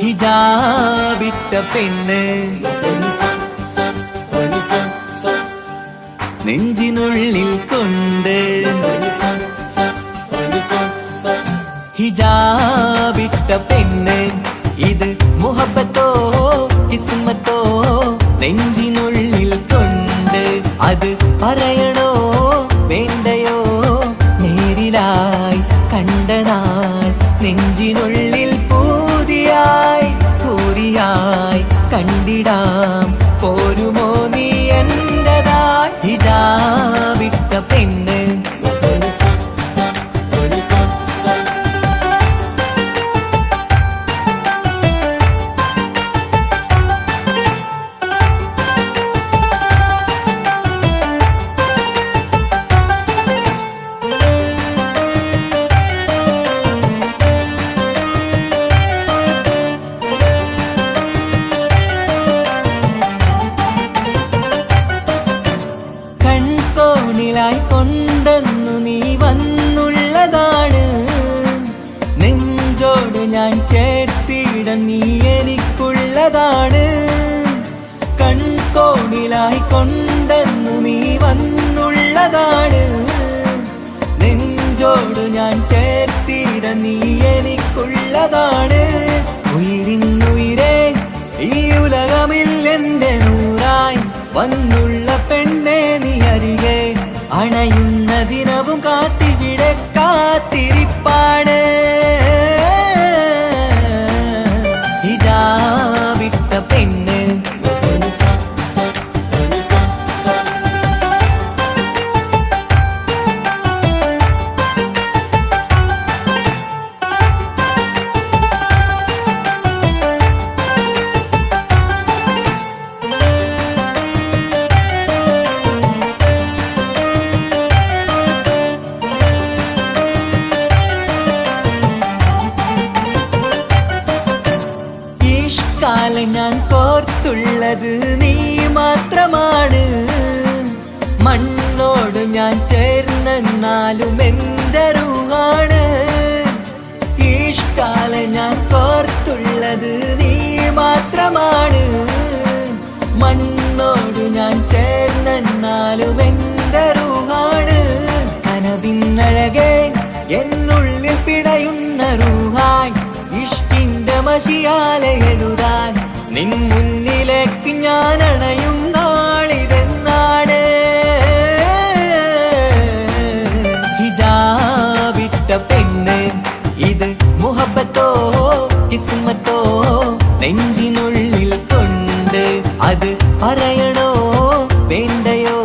ഹിജാബിട്ട പെണ്ണ് നെഞ്ചിനുള്ളിൽ കൊണ്ട് ഹിജാബിട്ട പെണ്ണ് ഇത് മുഹബത്തോ കിസ്മത്തോ നെഞ്ചിനുള്ളിൽ കൊണ്ട് അത് പറയണോ വേണ്ടയോ നേരിലായി കണ്ട നാൾ നെഞ്ചിനുള്ളിൽ പൂതിയായി പൂരിയായി കണ്ടിടാം പോരുമോ നീ എന്റതായി ഹിജാബിട്ട പെണ്ണ് കൊണ്ടെന്നു നീ വന്നുള്ളതാണ് നെഞ്ചോട് ഞാൻ ചേർത്തിട നീ എനിക്കുള്ളതാണ് കൺകോണിലായി കൊണ്ടെന്നു നീ വന്നുള്ളതാണ് നെഞ്ചോട് ഞാൻ ചേർത്തിട നീ എനിക്കുള്ളതാണ് ഉയിരിന്നുയിരേ ഈ ഉലകമിൽ എന്റെ നൂറായി വന്നുള്ള പെണ്ണെ നീ അരികെ അണയുന്ന ദിനവും കാത്തിവിടെ കാത്തിരിപ്പാണ് ഹിജാബിട്ട പെണ്ണ് ഞാൻ കോർത്തുള്ളത് നീ മാത്രമാണ് മണ്ണോട് ഞാൻ ചേർന്നെന്നാലും എൻ്റെ റൂഹാണ് ഈഷ്കാലം ഞാൻ കോർത്തുള്ളത് നീ മാത്രമാണ് മണ്ണോട് ഞാൻ ചേർന്നെന്നാലും എൻ്റെ റൂഹാണ് കനവിന്നഴകെ എന്നുള്ളിൽ പിടയുന്ന റൂഹായി ഇഷ്കിന്റെ മഷിയാലെ എഴുതാൻ നിൻ മുന്നിലേക്ക് ഞാൻ അണയും നാളിതെന്നാണ് ഹിജാബിട്ട പെണ്ണ് ഇത് മുഹബത്തോ കിസ്മത്തോ നെഞ്ചിനുള്ളിൽ കൊണ്ട് അത് പറയണോ വേണ്ടയോ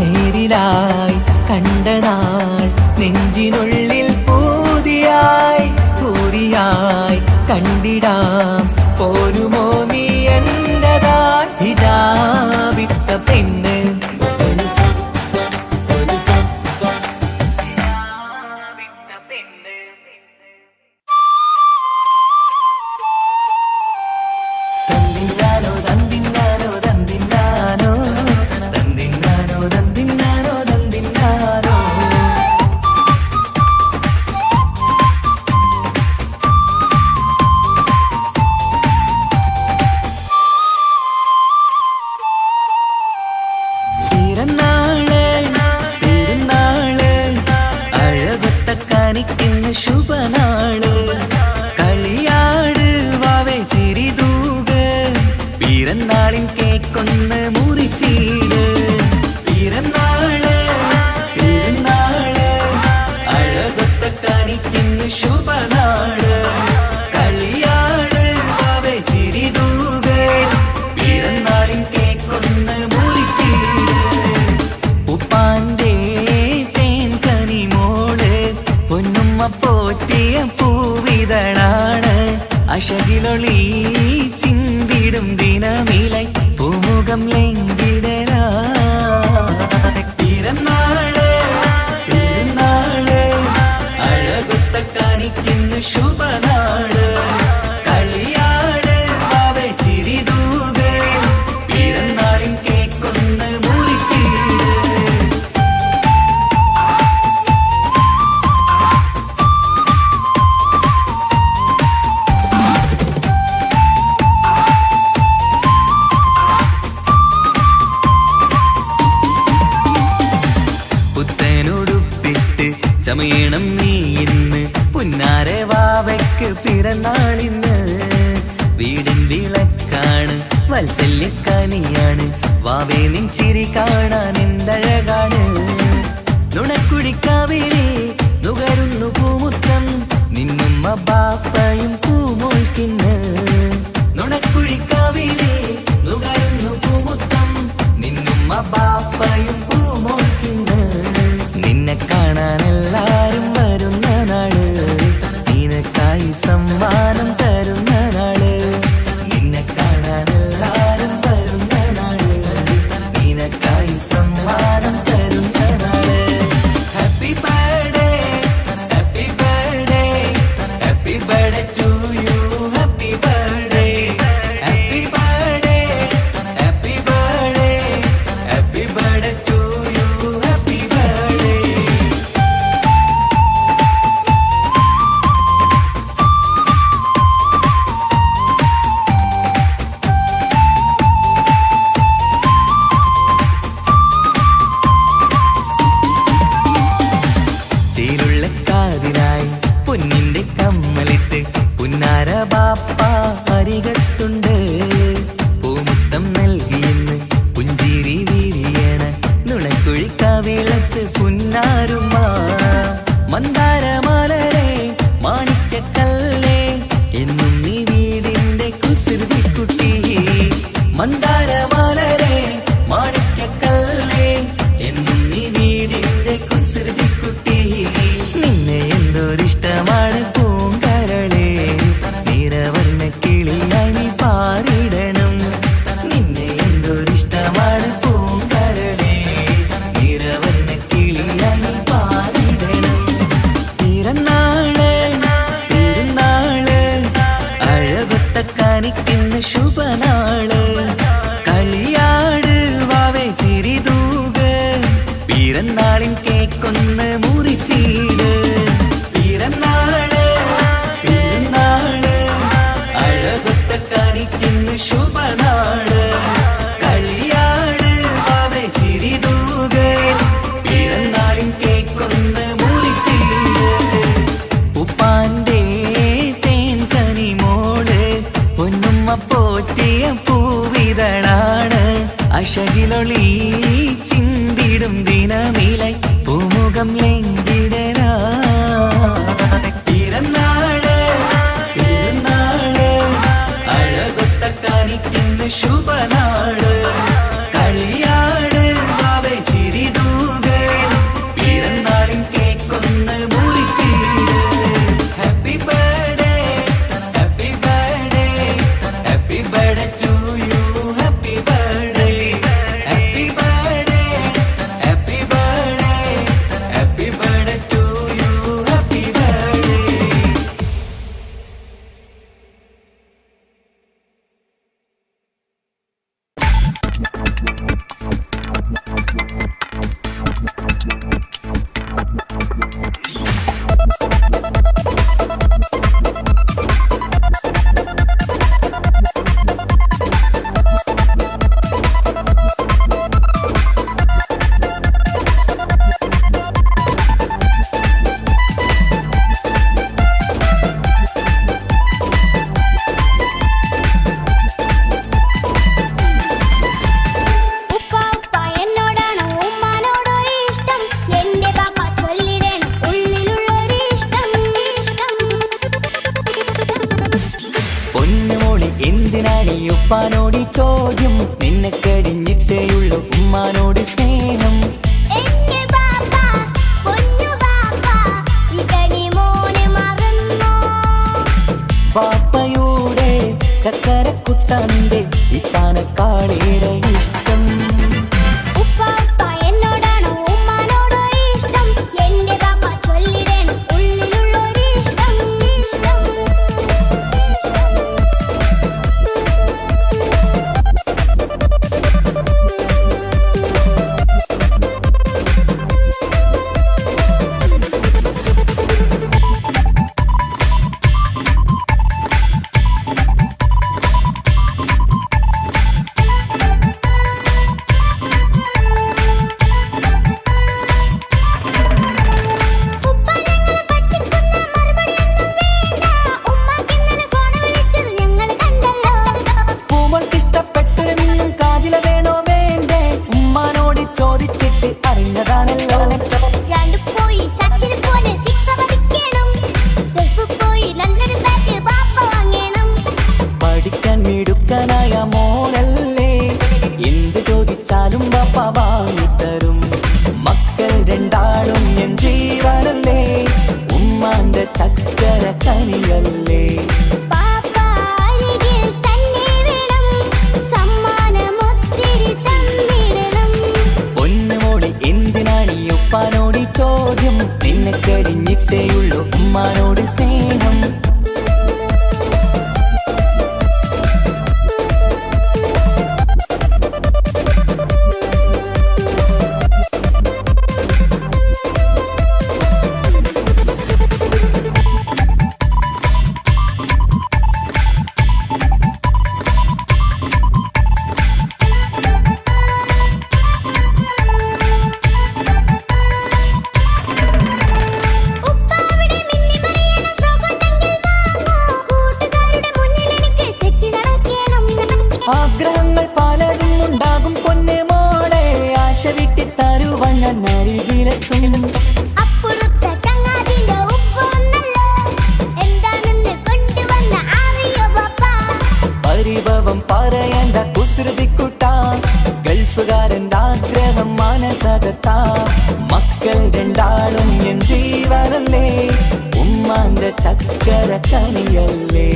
നേരിലായി കണ്ട നാൾ നെഞ്ചിനുള്ളിൽ പൂതിയായി പൂരിയായി കണ്ടിടാം പോരുമോ നീ എന്റതായി ഹിജാബിട്ട പെണ്ണ് ശുഭനാള് കളിയാട് വാവേ ചിരിതൂക് പിറന്നാളിൻ കേക്കൊന്ന് മുറിച്ചീട് പിറന്നാള് തിരുനാള് അഴകൊത്ത കാണിക്കുന്നു ശുഭനാള് കളിയാട് വാവേ ചിരിതൂക് പിറന്നാളിൻ കേക്കൊന്ന് മുറിച്ചീട് ഉപ്പാന്റെ തേൻ കനിമോള് പൊന്നുമ്മ പോറ്റിയ പൂവിതളാണ് അശകിലൊളി ചിന്തിടും ദിനമിലായി പൂമുഖം ലംഘിടലാ പിറന്നാള് തിരുനാള് അഴകൊത്ത കാണിക്കുന്നു ശുഭനാള് കളിയാട് വാവേ ചിരിതൂക് പിറന്നാളിൻ കേക്കൊന്ന് മുറിച്ചീട് പിറന്നാളിന്ന്. വീടിൻ വിളക്കാണ്, വാത്സല്യക്കാനിയാണ്, വാവേ നിൻ ചിരി കാണാൻ എന്തഴകാണ്. നുണക്കുഴിക്കാവിളി നുകരുന്നു പൂമുത്തം, നിന്നുമ്മ ബാപ്പയും പൂമോൾക്കിന്ന്. നുണക്കുഴിക്കാവിളി നുകരുന്നു പൂമുത്തം, നിന്നുമ്മ ബാപ്പയും പൂമോൾക്കിന്ന്. നിന്നെ കാണാൻ എല്ലാരും വരുന്ന നാള്, നിനക്കായി സമ്മാനം തരുന്ന നാള്. നിന്നെ കാണാൻ എല്ലാരും വരുന്ന നാള്, നിനക്കായി സമ്മാനം തരുന്ന നാള്. Happy birthday, happy birthday, happy birthday to you, happy birthday, happy birthday, happy birthday, happy birthday to you, happy birthday. ചേലുള്ള കാതിനായി പൊന്നിന്റെ കമ്മലിട്ട് പുന്നാര ബാപ്പ അരികത്തുണ്ട്. പൂമുത്തം നൽകിയെന്ന് പുഞ്ചിരി വിരിയണ നുണക്കുഴിക്കാവിളത്ത് പുന്നാരുമ്മ. മന്ദാരമാലരെ മാണിക്കക്കല്ലേ എന്നും നീ വീടിന്റെ കുസൃതിക്കുട്ടി. മന്ദാരമാലരെ മാണിക്കക്കല്ലേ എന്നും നീ വീടിന്റെ കുസൃതിക്കുട്ടി. നിന്നെ എന്തൊരിഷ്ടമാണ് പൂങ്കരളേ, നിറവർണ്ണ കിളിയായി നീ പാറിടണം. നിന്നെ എന്തൊരിഷ്ടമാണ് പൂങ്കരളേ, നിറവർണ്ണ കിളിയായി നീ പാറിടണം. പിറന്നാള് പെരുന്നാള് അഴകൊത്ത കാണിക്കുന്ന ശുഭനാള്. കളിയാട് വാവേ ചിരിതൂക്, പിറന്നാളിൻ കേക്കൊന്ന് മുറിച്ചീട്. പിറന്നാള് പെരുന്നാള് അഴകൊത്ത കാണിക്കുന്ന ശുഭനാള്. കളിയാട് വാവേ ചിരിതൂക്, പിറന്നാളിൻ കേക്കൊന്ന് മുറിച്ചീട്. ഉപ്പാന്റെ തേൻ കനി മോള് പൊന്നുമ്മ പോറ്റിയ പൂവിതളാണ്. അഴകിലൊളി ചിന്തിടും ദിനമിലായി പൂമുഖം ലംഘിടരാ. പിറന്നാള് പെരുന്നാള് അഴകൊത്ത കാണിക്കുന്ന ശുഭനാള്. കളിയാട് വാവേ ചിരിതൂക്, പിറന്നാളിൻ കേക്കൊന്ന് മുറിച്ചീട്. Happy birthday, happy birthday, happy birthday to you, happy birthday, happy birthday, happy birthday, happy birthday to you, happy birthday. ഉപ്പ ഉപ്പ എന്നോടാണോ ഉമ്മാനോടോ ഇഷ്ടം? എന്റെ ബാപ്പ ചൊല്ലിടണം ഉള്ളിലുള്ളൊരു ഇഷ്ടം. പൊന്നുമോളി എന്തിനാണ് ഈ ഉപ്പാനോട് ഈ ചോദ്യം? നിന്നെ കഴിഞ്ഞിട്ടേയുള്ള ഉമ്മാനോട് സ്നേഹം. എന്റെ ബാപ്പ പൊന്നു ബാപ്പ ഇതടി മോനെ മറന്നോ? പാപ്പയുടെ ചക്കരക്കുട്ടന്റെ ഇത്താനക്കാളേറെ ഇഷ്ടം. ഉപ്പ ഉപ്പ എന്നോടാണോ ഉമ്മാനോടോ ഇഷ്ടം? എന്റെ ബാപ്പ ചൊല്ലിടണം ഉള്ളിലുള്ളൊരു ഇഷ്ടം. മിടുക്കനായ മോനല്ലേ, എന്ത് ചോദിച്ചാലും പപ്പ വാങ്ങിത്തരും. മക്കൾ രണ്ടാളും എൻ ജീവനല്ലേ, ഉമ്മാന്റെ ചക്കര കനിയല്ലേ. പൊന്നുമോളെ എന്തിനാണീ ഉപ്പാനോട് ചോദ്യം, നിന്നെ കഴിഞ്ഞിട്ടേയുള്ളൂ ഉമ്മാനോട് സ്നേഹം. ആഗ്രഹങ്ങൾ പലതും ഉണ്ടാകും പൊന്നെ മോളെ, ആശ വിട്ടി തരുവാൻ ഞാൻ അരികിലെത്തും. പരിഭവം പറയണ്ട കുസൃതിക്കുട്ട, ഗൾഫുകാരൻ്റെ ആഗ്രഹം മനസ്സകത്താ. മക്കൾ രണ്ടാളും എൻ ജീവനല്ലേ, ഉമ്മാന്റെ ചക്കര കനിയല്ലേ.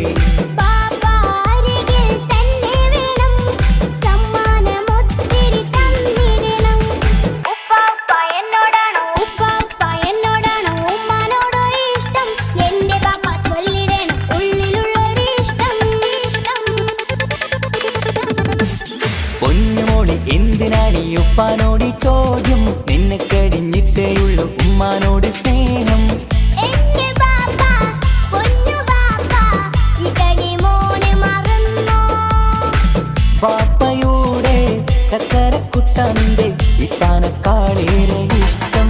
പൊന്നുമോളെ എന്തിനാണീ ഉപ്പാനോട് ചോദ്യം, നിന്നെ കഴിഞ്ഞിട്ടേയുള്ളൂ ഉമ്മാനോട് സ്നേഹം. ബാപ്പയുടെ ചക്കരക്കുട്ട നിന്റെ ഇത്താനക്കാളേറെ ഇഷ്ടം.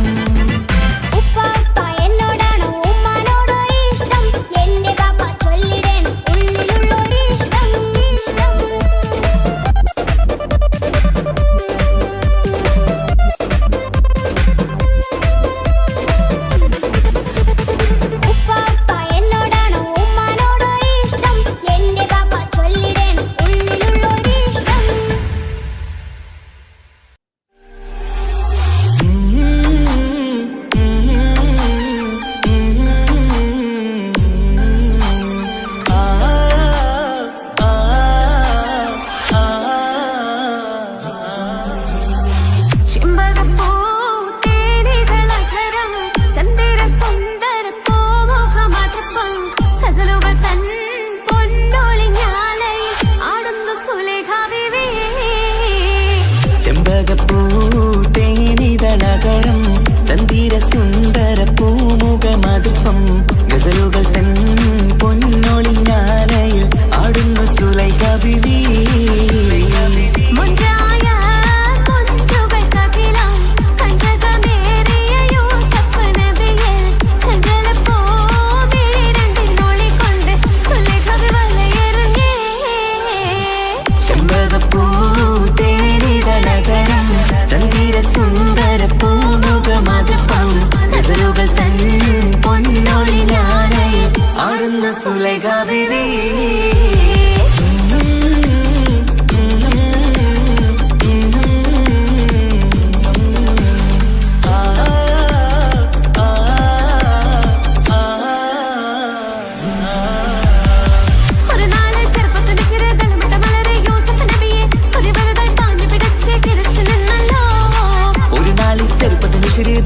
സുന്ദര പൂമുഖമതുപ്പം ഗസലുകൾ തൻ പൊന്നൊളിഞ്ഞാലയിൽ ആടുന്നു സുലൈഖ ബീവി. സുന്ദര പൂമുഖമതുപ്പം ഗസലുകൾ തൻ പൊന്നൊളിഞ്ഞാലയിൽ ആടുന്നു സുലൈഖ ബീവി.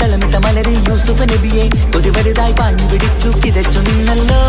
തളമിട്ട മലരെ യൂസുഫ് നബിയെ ഒരു വലുതായി പാഞ്ഞു പിടിച്ചു കിതച്ചു നിന്നല്ലോ.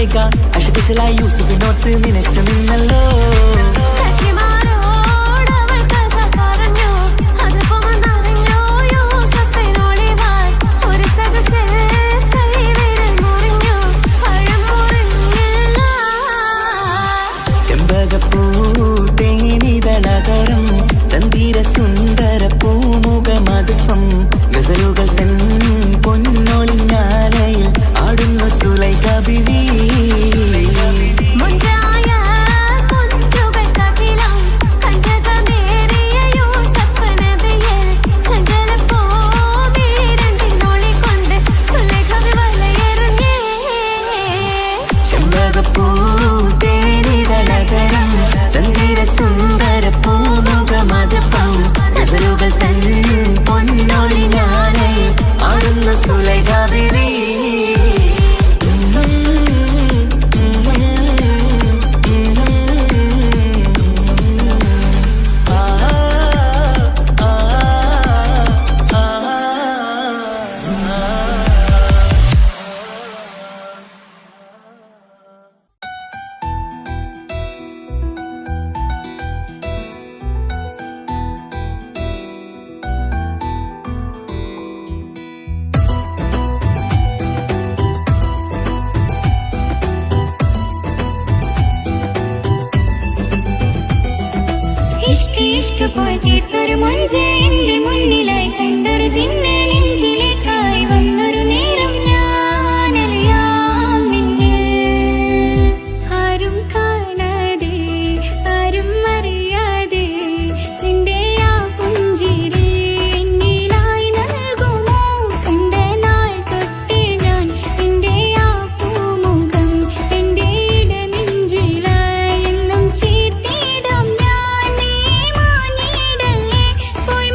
സുലേഖ അഷകശലായി യൂസുഫിനോർത്ത് നിനച്ചു നിന്നല്ലോ സഖിമാരോടവൾ കഥ പറഞ്ഞു അതിപ്പം അറിഞ്ഞോ യൂസഫിനോളിവാൻ ഒരു സദസ്സിൽ കൈവിരൽ മുറിഞ്ഞു പഴം മുറിഞ്ഞില്ല ചെമ്പകപ്പൂ തേനിതളകരം ചന്ദിര സുന്ദര പൂമുഖമതുപ്പം ഗസലുകൾ തൻ പൊന്നൊളിഞ്ഞാലയിൽ ആടുന്നു സുലൈഖ ബിവി മുഞ്ചായ മുഞ്ചുകൾക്കകിലം കഞ്ചകമേറിയ യൂസഫ് നബിയെ ചഞ്ചലപ്പൂ മിഴിരണ്ടിനൊളികൊണ്ട് സുലേഖ വലയെറിഞ്ഞേ ചെമ്പകപ്പൂ തേനിതളകരം ചന്ദിര സുന്ദര പൂമുഖമതുപ്പം ഗസലുകൾ തൻ പൊന്നൊളിഞ്ഞാലയിൽ ആടുന്നു സുലൈഖ ബിവി ഇഷ്ക് ഇഷ്ക് പോയി തീർത്തൊരു മൊഞ്ച് എന്റെ മുന്നിലായി കണ്ടൊരു ജിന്നെ നെഞ്ചിലേക്കായി വന്നൊരു നേരം ഞാനറിയാം നിന്നിൽ ആരും കാണാതെ ആരും അറിയാതെ നിന്റെ ആ പുഞ്ചിരി എന്നിലായി നൽകുമോ കണ്ട നാൾ തൊട്ടേ ഞാൻ നിന്റെ ആ പൂമുഖം എന്റെ ഇടനെഞ്ചിലായി എന്നും ചേർത്തിടാം ഞാൻ നീ മാഞ്ഞിടല്ലേ പോയി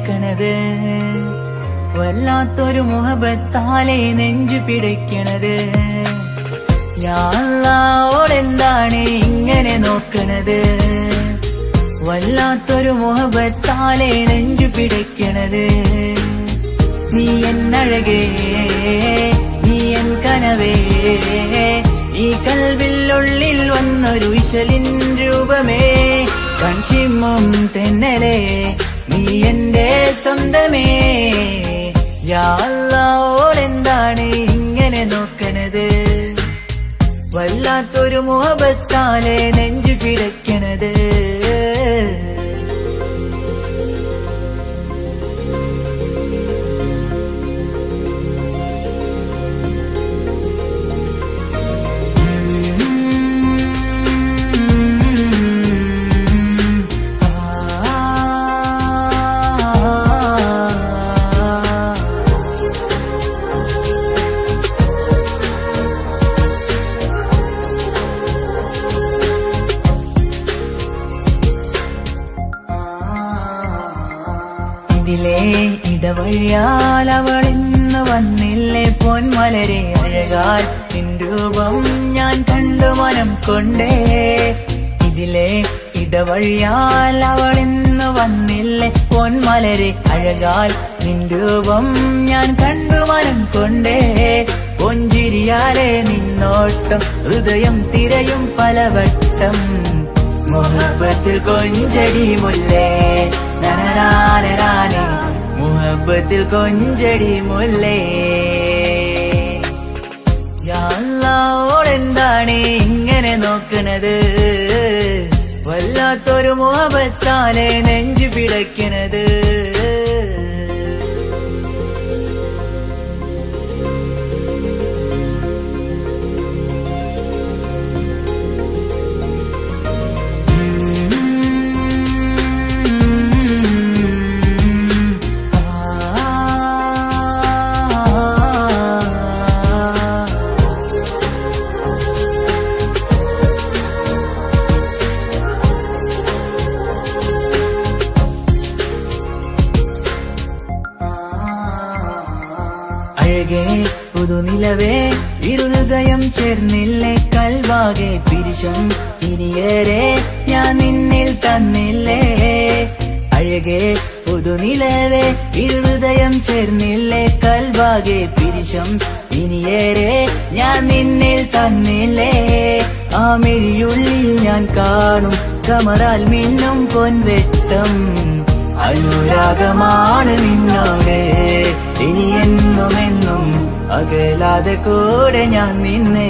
നോക്കണത് വല്ലാത്തൊരു മുഹബത്താലെ നെഞ്ചു പിടയ്ക്കണത് യാ അല്ലാഹോടെന്താണ് ഇങ്ങനെ നോക്കണത് വല്ലാത്തൊരു മുഹബത്താലെ നെഞ്ചു പിടയ്ക്കണത് നീ എന്നഴകേ നീ എൻ കനവേ ഈ കൽവില്ലുള്ളിൽ വന്നൊരു ഇശലിൻ രൂപമേ കൺചിമ്മും തെന്നലേ നീ എന്റെ സ്വന്തമേ യാ അല്ലാഹോടെന്താണ് ഇങ്ങനെ നോക്കണത് വല്ലാത്തൊരു മുഹബത്താലെ നെഞ്ചു പിടയ്ക്കണത് ഇതിലേ ഇടവഴിയാൽ അവളിന്ന് വന്നില്ലേ പൊന്മലരെ അഴകാൽ നിൻ രൂപം ഞാൻ കണ്ടു മനം കൊണ്ടേ ഇതിലേ ഇടവഴിയാൽ അവളിന്ന് വന്നില്ലേ പൊന്മലരെ അഴകാൽ നിൻ രൂപം ഞാൻ കണ്ടു മനം കൊണ്ടേ പൊഞ്ചിരിയാലെ നിന്നോട്ടം ഹൃദയം തിരയും പലവട്ടം മുഹബത്തിൽ കൊഞ്ചടി മുല്ലേ നനരാനരാനെ മുഹബത്തിൽ കൊഞ്ചടി മുല്ലേ യാ അല്ലാഹോടെന്താണ് ഇങ്ങനെ നോക്കണത് വല്ലാത്തൊരു മുഹബത്താലെ നെഞ്ചു പിടയ്ക്കണത് അഴകേ പുതുനിലവേ ഇരുഹൃദയം ചേർന്നില്ലേ കൽവാകെ പിരിശം ഇനിയേറെ ഞാൻ നിന്നിൽ തന്നില്ലേ അഴകേ പുതുനിലവേ ഇരുഹൃദയം ചേർന്നില്ലേ കൽവാകെ പിരിശം ഇനിയേറെ ഞാൻ നിന്നിൽ തന്നില്ലേ ആ മിഴിയുള്ളിൽ ഞാൻ കാണും കമറാൽ മിന്നും പൊൻവെട്ടം അനുരാഗമാണ് നിന്നോട് ഇനി എന്നുമെന്നും അകലാതെ കൂടെ ഞാൻ നിന്നെ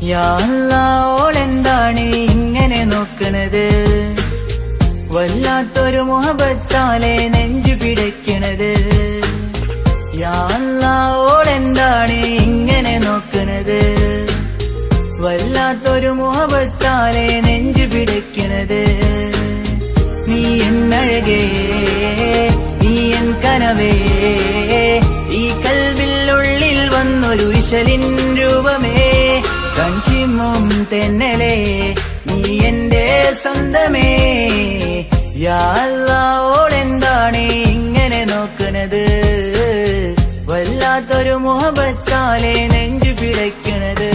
യാ അല്ലാഹോടെന്താണ് ഇങ്ങനെ നോക്കണത് വല്ലാത്തൊരു മുഹബത്താലെ നെഞ്ചു പിടയ്ക്കണത് യാ അല്ലാഹോടെന്താണ് ഇങ്ങനെ നോക്കണത് വല്ലാത്തൊരു മുഹബത്താലെ നെഞ്ചു പിടയ്ക്കണത് നീ എന്നഴകേ നീ എൻ കനവേ ഈ കൽവില്ലുള്ളിൽ വന്നൊരു ഇശലിൻ രൂപമേ കൺചിമ്മും തെന്നലേ നീ എന്റെ സ്വന്തമേ യാ അല്ലാഹോടെന്താണ് ഇങ്ങനെ നോക്കണത് വല്ലാത്തൊരു മുഹബത്താലെ നെഞ്ചു പിടയ്ക്കണത്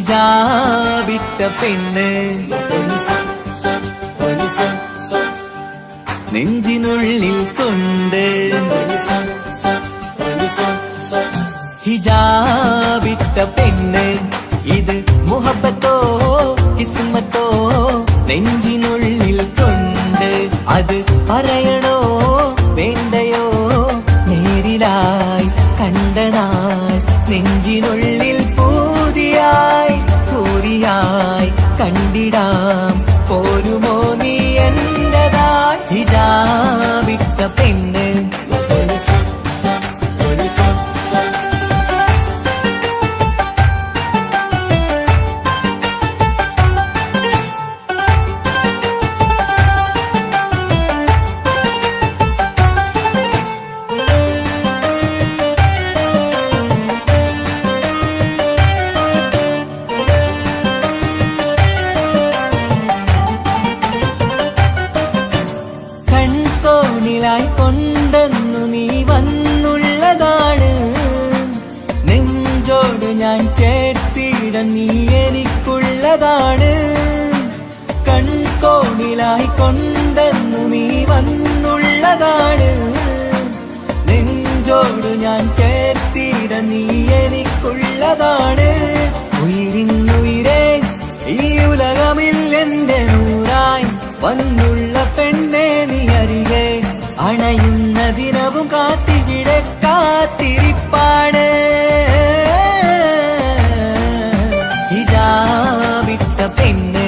ഹിജാബിട്ട പെണ്ണ് നെഞ്ചിനുള്ളിൽ കൊണ്ട് ഹിജാബിട്ട പെണ്ണ് ഇത് മുഹബത്തോ കിസ്മത്തോ നെഞ്ചിനുള്ളിൽ കൊണ്ട് അത് പറയണോ വേണ്ടയോ നേരിലായി കണ്ട നാൾ നെഞ്ചിനുള്ളിൽ പൂതിയായി പൂരിയായി കണ്ടിടാം പോരുമോ നീ എന്റതായി ഹിജാബിട്ട പെണ്ണ് കൊണ്ടെന്നു നീ വന്നുള്ളതാണ് നെഞ്ചോട് ഞാൻ ചേർത്തിട നീ എനിക്കുള്ളതാണ് കൺകോണിലായി കൊണ്ടെന്നു നീ വന്നുള്ളതാണ് നെഞ്ചോട് ഞാൻ ചേർത്തിട നീ എനിക്കുള്ളതാണ് ഉയിരിന്നുയിരേ ഈ ഉലകമിൽ എന്റെ നൂറായി വന്നുള്ള പെണ്ണെ നീ അരികെ അണയുന്ന ദിനവും കാത്തിവിടെ കാത്തിരിപ്പാണ് ഹിജാബിട്ട പെണ്ണ്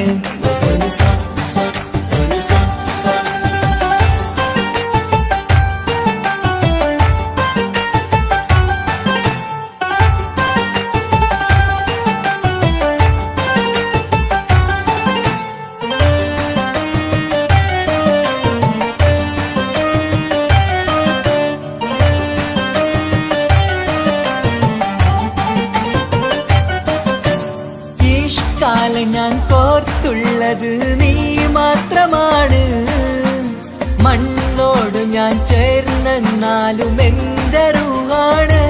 ഞാൻ കോർത്തുള്ളത് നീ മാത്രമാണ് മണ്ണോട് ഞാൻ ചേർന്നെന്നാലും എന്റെ റൂഹാണ്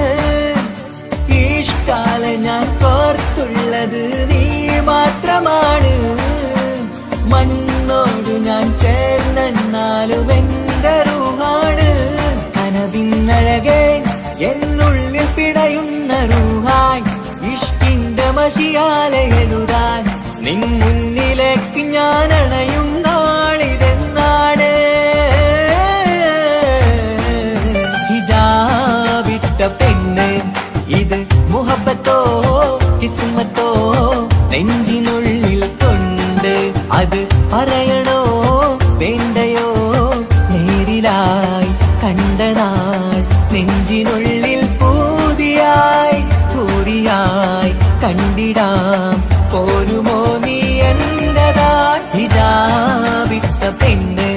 ഈഷ്കാല ഞാൻ കോർത്തുള്ളത് നീ മാത്രമാണ് മണ്ണോട് ഞാൻ ചേർന്നെന്നാലും എന്റെ റൂഹാണ് കനവിന്നഴകെ എന്നുള്ളിൽ പിടയുന്ന റൂഹായി ഇഷ്കിന്റെ മഷിയാലെ എഴുതാൻ നിൻ മുന്നിലേക്ക് ഞാൻ അണയും നാളിതെന്നാണ് ഹിജാബിട്ട പെണ്ണ് ഇത് മുഹബത്തോ കിസ്മത്തോ നെഞ്ചിനുള്ളിൽ കൊണ്ട് അത് പറയണോ വേണ്ടയോ നേരിലായി കണ്ട നാൾ നെഞ്ചിനുള്ളിൽ പൂതിയായി പൂരിയായി കണ്ടിടാം പോരുമോ നീ എന്റതായി ഹിജാബിട്ട പെണ്ണ്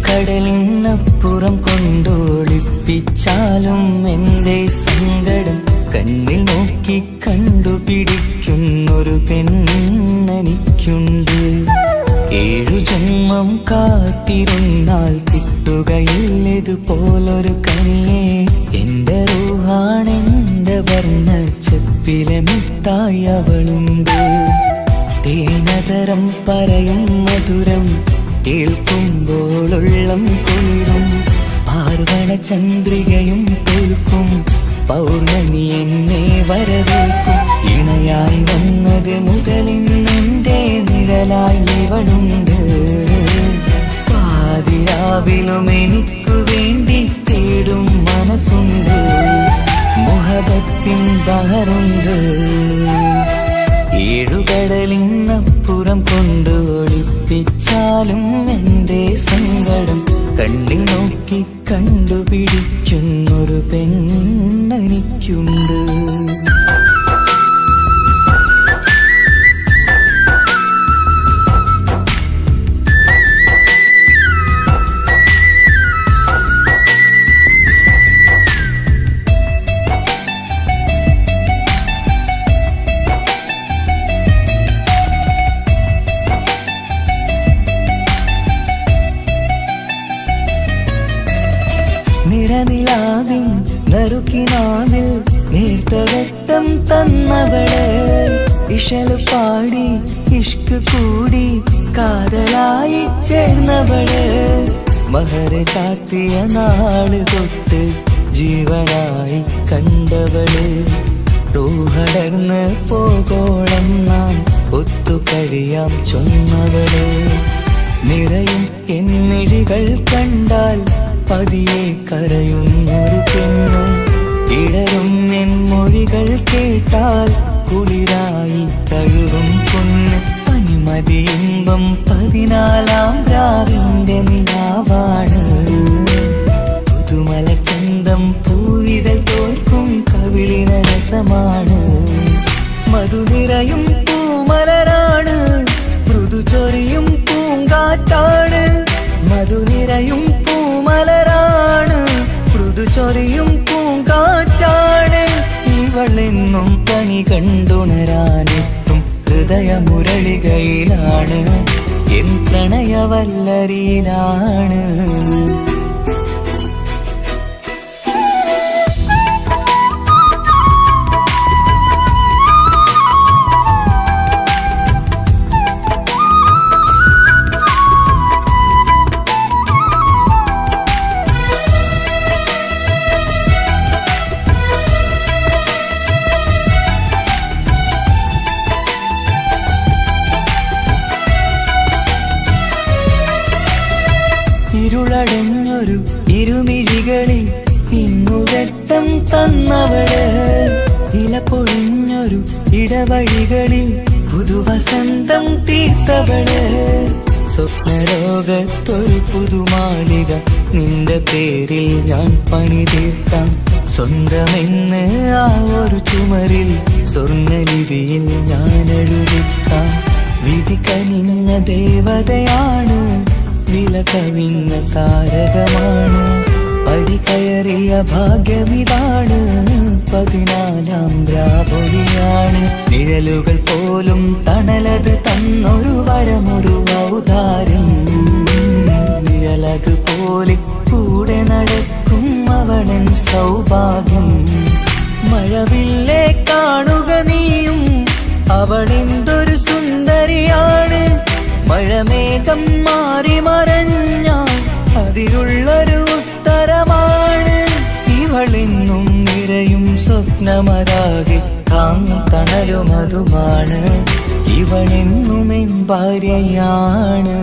കടലിനപ്പുറം കൊണ്ടോളിപ്പിച്ചാലും എന്റെ സങ്കടം കണ്ണിൽ നോക്കി കണ്ടുപിടിക്കുന്നൊരു പെണ്ണെനിക്കുണ്ട് 7 ജന്മം കാത്തിരുന്നാൽ കിട്ടുകയില്ലതുപോലൊരു കനിയെ എന്റെ റൂഹാണെന്റെ വർണ്ണച്ചപ്പിലെ മിത്തായി അവളുണ്ട് തേനതരം പറയും മധുരം കേൾക്കുമ്പോളുള്ളം കുളിരും പാർവണ ചന്ദ്രികയും തോൽക്കും പൗർണമി എന്നെ വരവേൽക്കും ഇണയായി വന്നത് മുതലിന്നെന്റെ നിഴലായി ഇവളുണ്ട് പാതിരാവിലും എനിക്കു വേണ്ടി തേടും മനസ്സുണ്ട് മുഹബത്തിൻ ബഹറുണ്ട് ഒളിപ്പിച്ചാലും എൻ്റെ സങ്കടം കണ്ണിൽ നോക്കി കണ്ടുപിടിക്കുന്നൊരു പെണ്ണെനിക്കുണ്ട്. നിറനിലാവിൻ നറുക്കിനാവിൽ നേർത്തവട്ടം തന്നവള്, ഇശല് പാടി ഇഷ്ക് കൂടി കാതലായി ചേർന്നവള്, മഹർ ചാർത്തിയ നാള് തൊട്ട് ജീവനായി കണ്ടവള്, റൂഹടർന്ന് പോകോളം നാം ഒത്തു കഴിയാം ചൊന്നവള്, നിറയും എന്നിഴികൾ കണ്ടാൽ പതിയെ കരയുന്നൊരു പെണ്ണ്, ഇടറും എൻ മൊഴികൾ കേട്ടാൽ കുളിരായി തഴുകും പൊന്ന്, പനിമതിയിമ്പം 14-ാം രാവിന്റെ നിലാവാണ്, പുതുമലർ ചന്തം പൂവിതൽ തോൽക്കും കവിളിന രസമാണ്, മധുനിറയും പൂമലരാണ്, മൃദു ചൊരിയും പൂങ്കാറ്റാണ്, മധുനിറയും പൂമലരാണ്, മൃദു ചൊരിയും പൂങ്കാറ്റാണ്, ഇവളെന്നും കണി കണ്ടുണരാനെത്തും ഹൃദയമുരളികയിലാണ്, എൻ പ്രണയവല്ലരിയിലാണ്. ഇരുളടഞ്ഞൊരു ഇരുമിഴികളിൽ ഇന്നു വെട്ടം തന്നവള്, ഇല പൊഴിഞ്ഞൊരു ഇടവഴികളിൽ പുതുവസന്തം തീർത്തവള്, സ്വപ്നലോകത്തൊരു പുതുമാളിക നിന്റെ പേരിൽ ഞാൻ പണി തീർക്കാം, സ്വന്തമെന്ന് ആ ഒരു ചുമരിൽ സ്വർണ്ണലിപിയിൽ ഞാൻ എഴുതിക്കാം, വിധി കനിഞ്ഞ ദേവതയാണ്, വില കവിഞ്ഞ താരകമാണ്, പടി കയറിയ ഭാഗ്യമിതാണ്, 14-ാം രാപൊലിയാണ്, നിഴലുകൾ പോലും തണലത് തന്നൊരു വരമൊരു ഔദാര്യം, നിഴലത് പോലെ കൂടെ നടക്കും അവളൻ സൗഭാഗ്യം, മഴവില്ലേ കാണുക നീയും അവളെന്തൊരു സുന്ദരിയാണ്, മഴമേഘം മാറി മറഞ്ഞാൽ അതിലുള്ളൊരു ഉത്തരമാണ്, ഇവളെന്നും നിറയും സ്വപ്നമതാകെ താങ്ങും തണലുമതുമാണ്, ഇവളെന്നും എൻ ഭാര്യയാണ്.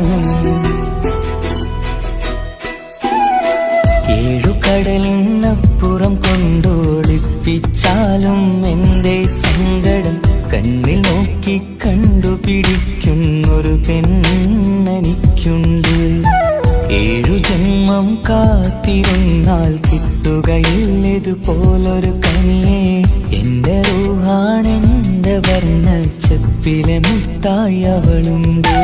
ഏഴുകടലിനപ്പുറം കൊണ്ടോളിപ്പിച്ചാലും എൻ്റെ സങ്കടം കണ്ണിൽ നോക്കി കണ്ടുപിടിക്കുന്നൊരു പെണ്ണെനിക്കുണ്ട്, 7 ജന്മം കാത്തിരുന്നാൽ കിട്ടുകയില്ലതുപോലൊരു കനിയെ, എന്റെ റൂഹാണെന്റെ വർണ്ണച്ചപ്പിലെ മുത്തായി അവളുണ്ട്,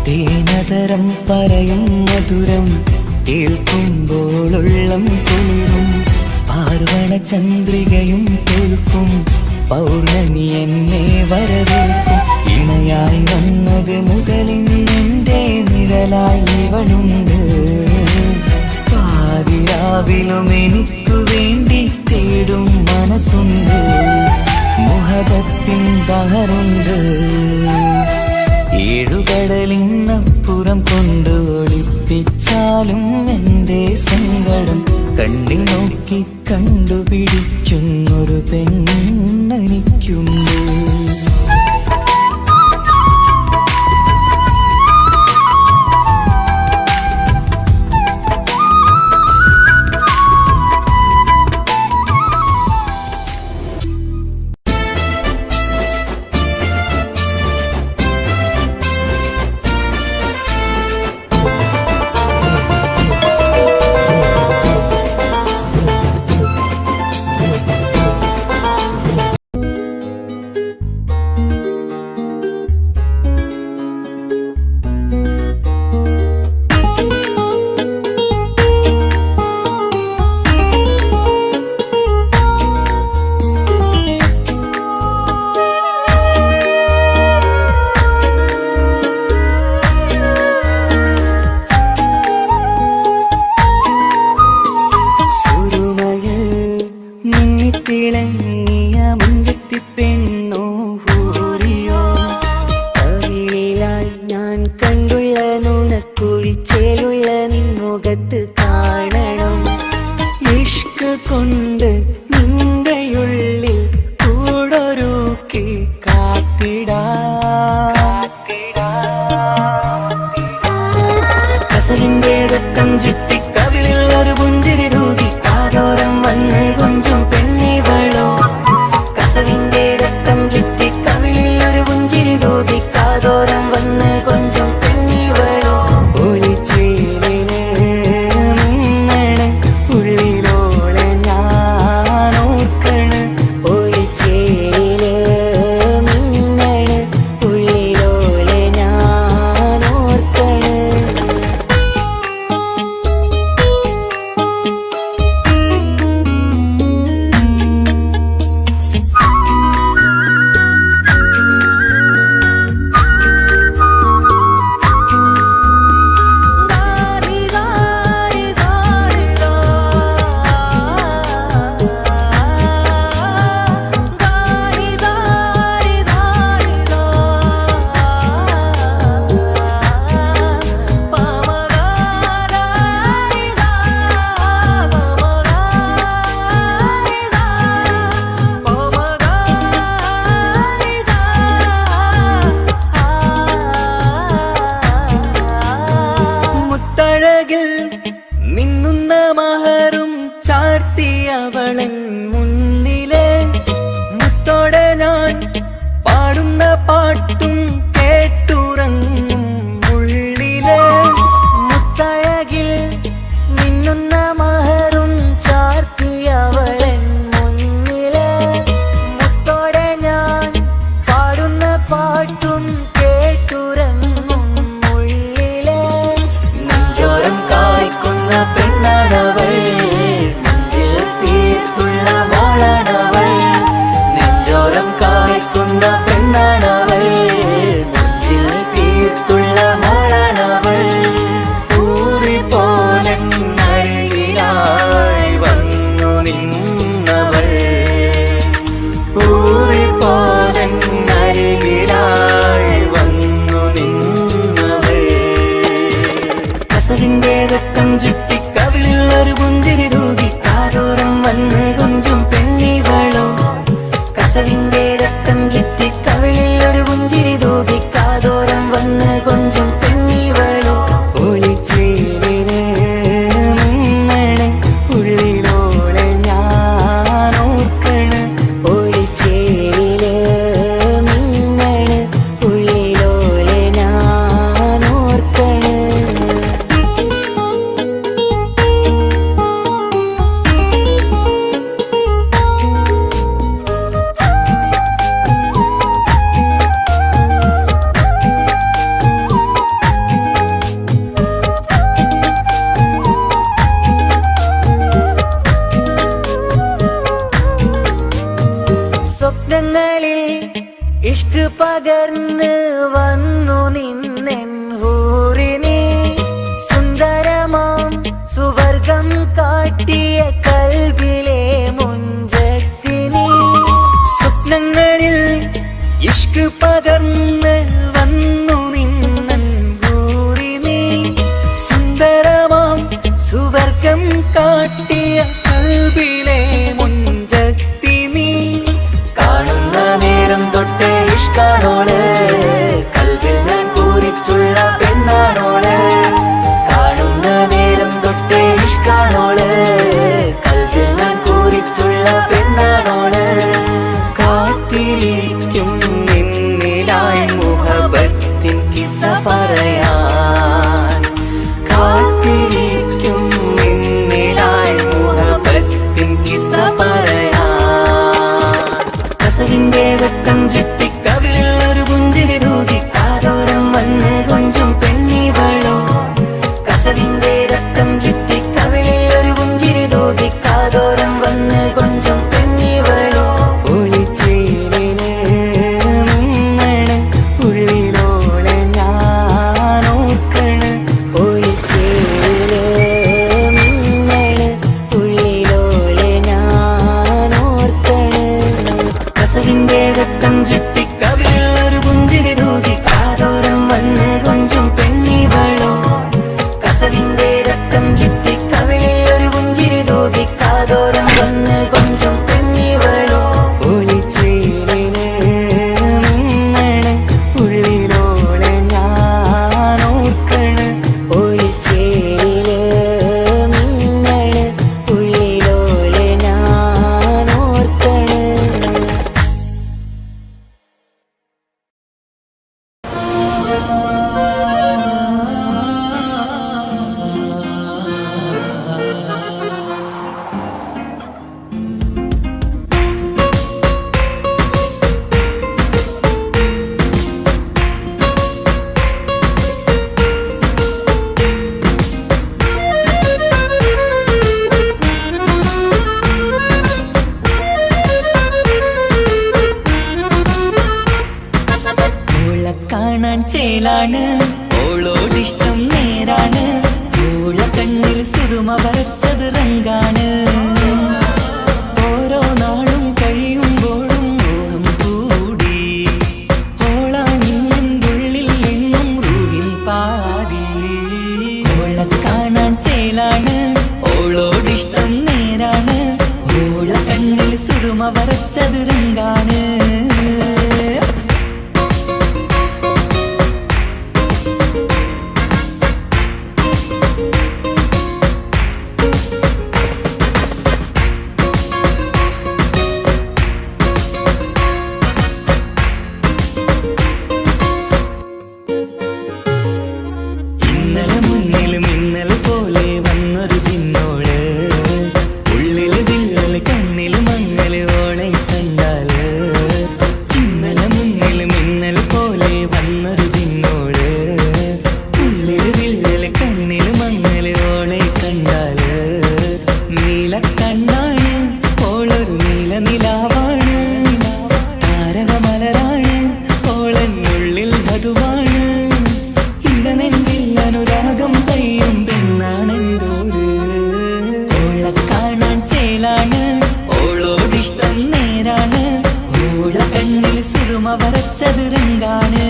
തേനതരം പറയും മധുരം കേൾക്കുമ്പോളുള്ളം കുളിരും, പാർവണ ചന്ദ്രികയും കേൾക്കും പൗർണമി എന്നെ വരവേൽക്കും, ഇണയായി വന്നത് മുതലിന്നെന്റെ നിഴലായി ഇവളുണ്ട്, പാതിരാവിലും എനിക്കു വേണ്ടി തേടും മനസ്സുണ്ട്, മുഹബത്തിൻ ദഹറുണ്ട്, 7 കടലിനപ്പുറം കൊണ്ട് ഒളിപ്പിച്ചാലും എൻ്റെ സങ്കടം കണ്ണിൽ നോക്കി കണ്ടുപിടിക്കുന്നൊരു പെണ്ണെനിക്കുണ്ട്. കൊണ്ട പെണ്ണാണവൾ നെഞ്ചിൽ തീർത്തുള്ള മോളാണവൾ ഊറിപ്പോലരികിലായി വന്നു നിന്നവൾ ഊറിപ്പോലരികിലായി വന്നു നിന്നവൾ കസവിന്റെ രക്തം ചുറ്റി കവിളിൽ ഒരു പുഞ്ചിരി തൂകി കാതോരം വന്ന് കൊഞ്ചും പെണ്ണിവളോ കസവിന്റെ രക്തം ചുറ്റി കവിളിൽ ഒരു പുഞ്ചിരി തൂകി കാതോരം വന്ന് കൊഞ്ചും പെണ്ണിവളോ ഒളിച്ചേലിന് മിന്നണ് ഉള്ളിലോളെ ഞാൻ ഓർക്കണ് ഒളിച്ചേലില് മിന്നണ് ഉള്ളിലോളെ ഞാൻ ഓർക്കണ് സ്വപ്നങ്ങളിൽ ഇഷ്ക് പകർന്ന് വന്നു നിന്നെൻ ഹൂറിനെ സുന്ദരമാം സുവർഗം കാട്ടിയ കൽബിലെ മുഞ്ചത്തിനെ സ്വപ്നങ്ങളിൽ ഇഷ്ക് പകർന്ന് വന്നു നിന്നെൻ ഹൂറിനെ സുന്ദരമാം സുവർഗം കാട്ടിയ കൽബിലെ മുഞ്ചത്തിനെ കാണുന്ന നേരം തൊട്ട് ഇഷ്കാണോള് കൽവിൽ ഞാൻ പൂരിച്ചുള്ള പെണ്ണാണോള് കാണുന്ന നേരം തൊട്ട് ഇഷ്കാണോള് കൽവിൽ ഞാൻ പൂരിച്ചുള്ള പെണ്ണാണോള് കാത്തിരിക്കും നിന്നിലായി മുഹബത്തിൻ കിസ്സ പറയാൻ കാത്തിരിക്കും നിന്നിലായി മുഹബത്തിൻ കിസ്സ പറയാൻ കസവിന്റെ രക്തം ചുറ്റി കവിളിൽ ഒരു പുഞ്ചിരി തൂകി കാതോരം വന്ന് കൊഞ്ചും പെണ്ണിവളോ കസവിന്റെ രക്തം ചുറ്റി കവിളിൽ ഒരു പുഞ്ചിരി തൂകി കാതോരം വന്ന് കൊഞ്ചും പെണ്ണിവളോ ഒളിച്ചേലിന് മിന്നണ് ഉള്ളിലോളെ ഞാൻ ഓർക്കണ് ഒളിച്ചേലില് മിന്നണ് ഉള്ളിലോളെ ഞാൻ ഓർക്കണ് കസവിന്റെ രക്തം ചുറ്റി കവിളിൽ ഒരു പുഞ്ചിരി തൂകി കാതോരം വന്ന് കൊഞ്ചും പെണ്ണിവളോ കസവിന്റെ രക്തം ചുറ്റി കവിളിൽ ഒരു പുഞ്ചിരി തൂകി കാതോരം വന്ന് കൊഞ്ചും പെണ്ണിവളോ ഒളിച്ചേലിന് മിന്നണ് ഉള്ളിലോളെ ഞാൻ ഓർക്കണ് ഒളിച്ചേലില് മിന്നണ് ഉള്ളിലോളെ ഞാൻ ഓർക്കണ് ഓളെ കാണാൻ ചേലാണ് ഓളോടിഷ്ടം നേരാണ് ഓള കണ്ണിൽ സുറുമ വരച്ചത് റങ്കാണ് ഓരോ നാളും കഴിയുമ്പോഴും മോഹം കൂടി ഓളാണിന്നുള്ളിൽ എന്നും റൂഹിൻ പാതി ഓളെ കാണാൻ ചേലാണ് ഓളോടിഷ്ടം നേരാണ് ഓള കണ്ണിൽ സുറുമ വരച്ചത് റങ്കാണ് സുറുമ വരച്ചത് രംഗാണ്.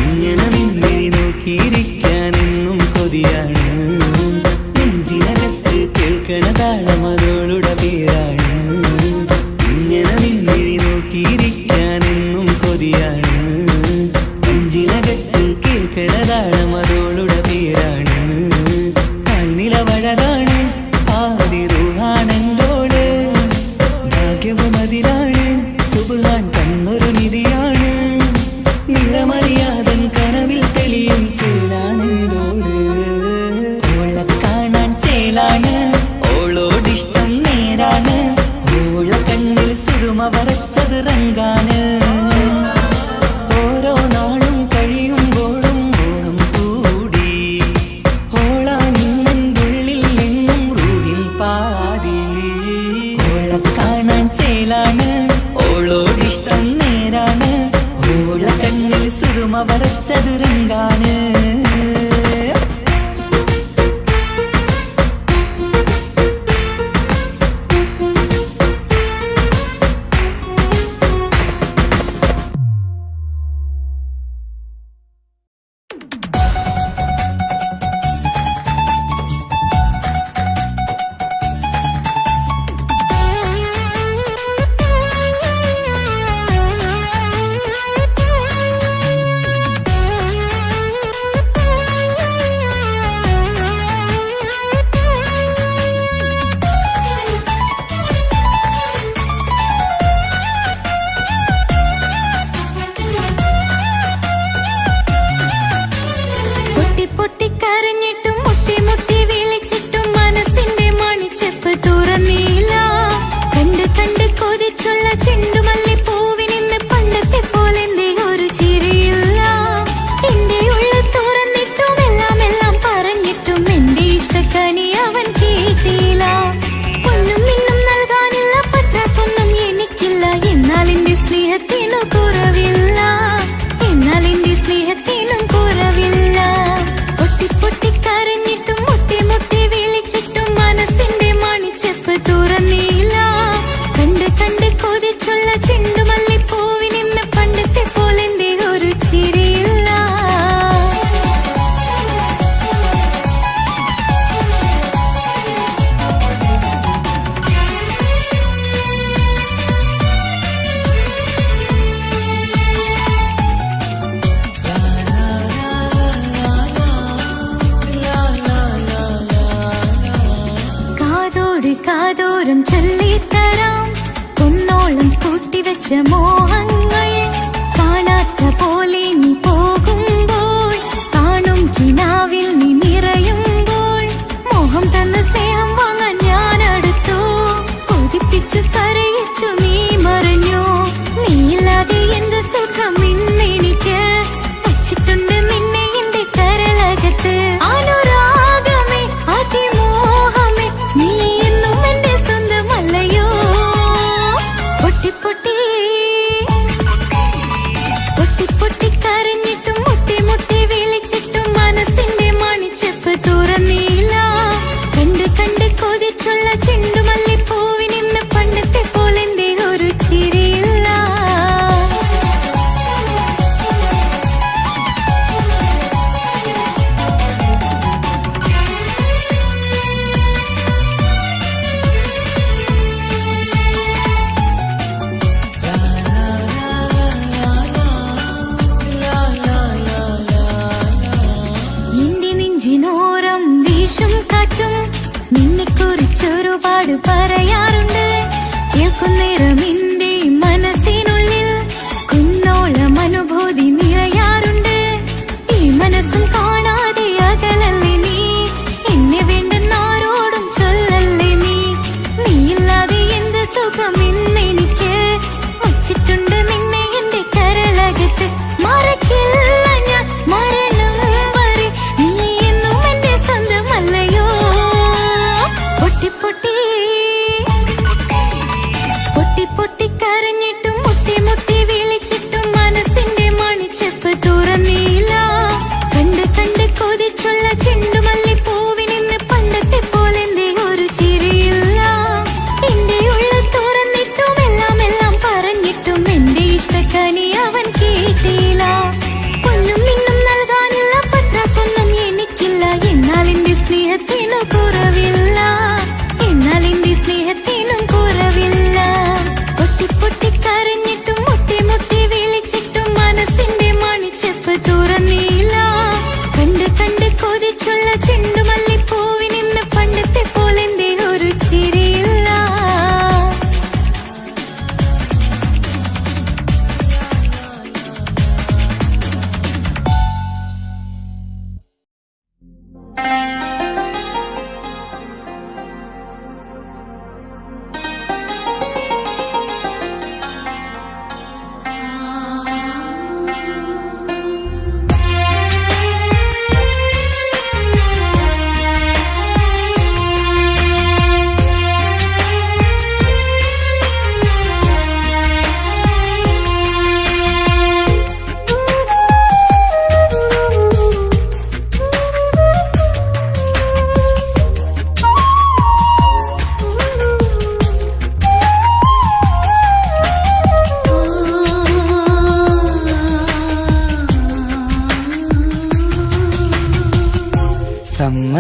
ഇങ്ങനെ നിന്നിഴി നോക്കിയിരിക്കാനെന്നും കൊതിയാണ്. നെഞ്ചിനകത്ത് കേൾക്കണ താളമതോളുടെ പേരാണ്. ഇങ്ങനെ നിന്നിഴി നോക്കിയിരിക്കാനെന്നും കൊതിയാണ്. നെഞ്ചിനകത്ത് കേൾക്കണ താളമതോളുടെ പേരാണ്. കാൽനിലവഴകാണ് ആദിറുഹാണെന്തോള്. ഭാഗ്യവും അതിലാണ് സുബ്ഹാൻ തന്നൊരു നിധിയാണ്. നിറമറിയാതൻ കനവിൽ തെളിയും ചേലാണെന്തോട്. ഓളെ കാണാൻ ചേലാണ്, ഓളോടിഷ്ടം നേരാണ്. ഓള കണ്ണിൽ സുറുമ വരച്ചത് രംഗാണ്. ഓരോ നാളും കഴിയുമ്പോഴും മോഹം കൂടി. ഓളാ നിന്നുള്ളിൽ നിന്നും റൂഹിൻ പാതി. ഓളെ കാണാൻ ചേലാണ്, ഓളോടിഷ്ടം നേരാണ്. ഓള കണ്ണിൽ സുറുമ വരച്ചത് രംഗാണ്. പൊട്ടിക്കരഞ്ഞിട്ടും മുട്ടി മുട്ടി വിളിച്ചിട്ടും മനസ്സിന്റെ മണിച്ചെപ്പ് തുറന്നീല. കണ്ട് കണ്ട് കൊതിച്ചുള്ള ചെണ്ടുമല്ലി പൂവിനിന്ന് പണ്ടത്തെ പോലെന്തേ ഒരു ചിരിയില്ല. എന്റെ ഉള്ളു തുറന്നിട്ടും എല്ലാം എല്ലാം പറഞ്ഞിട്ടും എന്റെ ഇഷ്ടക്കനി അവൻ കേട്ടില്ല. ഒന്നും മിന്നും നൽകാനില്ല, പത്രാസൊന്നും എനിക്കില്ല. എന്നാൽ എന്റെ സ്നേഹത്തിനു കുറവില്ല, എന്നാൽ എന്റെ സ്നേഹത്തിനും കുറവില്ല. പൊട്ടിക്കരഞ്ഞിട്ടും മുട്ടി മുട്ടി വിളിച്ചിട്ടും മനസ്സിന്റെ മണിച്ചെപ്പ് തുറന്നീല. കണ്ട് കണ്ട് കൊതിച്ചുള്ള ചെണ്ടുമല്ലി പൂവിനിന്ന് പണ്ടത്തെ പോലെന്തേ ഒരു ചിരിയില്ല. കാതോരം ചൊല്ലിത്തരാം കുന്നോളം കൂട്ടിവെച്ച മോഹങ്ങൾ. കാണാത്ത പോലെ നീ പോകുമ്പോൾ, കാണും കിനാവിൽ നീ നിറയുമ്പോൾ, മോഹം തന്ന സ്നേഹം വാങ്ങാൻ ഞാൻ അടുത്തു. കൊതിപ്പിച്ചു കരയിച്ചു നീ മറഞ്ഞു. നീയില്ലാതെ എന്ത് സുഖം ഇന്നെനിക്ക്. വച്ചിട്ടുണ്ട് നിന്നെ എന്റെ കരളകത്ത്. അനുരാഗമേ അതിമോഹമേ നീ എന്നും എന്റെ സ്വന്തമല്ലയോ. പൊട്ടി പൊട്ടി പൊട്ടി പൊട്ടി കരഞ്ഞിട്ടും മുട്ടി മുട്ടി വിളിച്ചിട്ടും മനസ്സിന്റെ മണിച്ചെപ്പ് തുറന്നീല. കണ്ട് കണ്ട് കൊതിച്ചുള്ള ചെണ്ടുമല്ലി പൂവിനിന്ന് പണ്ടത്തെ പോലെന്തേ ഒരു ചിരിയില്ല. നെഞ്ചിനോരം വീശും കാറ്റും നിന്നെക്കുറിച്ചൊരുപാട് പറയാറുണ്ട്. കേൾക്കുന്നേരം എന്റെ മനസ്സിനുള്ളിൽ കുന്നോളം അനുഭൂതി നിറയാറുണ്ട്. ഈ മനസ്സും കാണാതെ അകലല്ലേ നീ. എന്നെ വേണ്ടെന്നാരോടും ചൊല്ലല്ലേ നീ. നീയില്ലാതെ എന്ത് സുഖം ഇന്നെനിക്ക്. വച്ചിട്ടുണ്ട് നിന്നെ എന്റെ കരളകത്ത്. മറക്കില്ല ഞാൻ മരണം വരെ, നീ എന്നും എന്റെ സ്വന്തമല്ലയോ. പൊട്ടി പൊട്ടി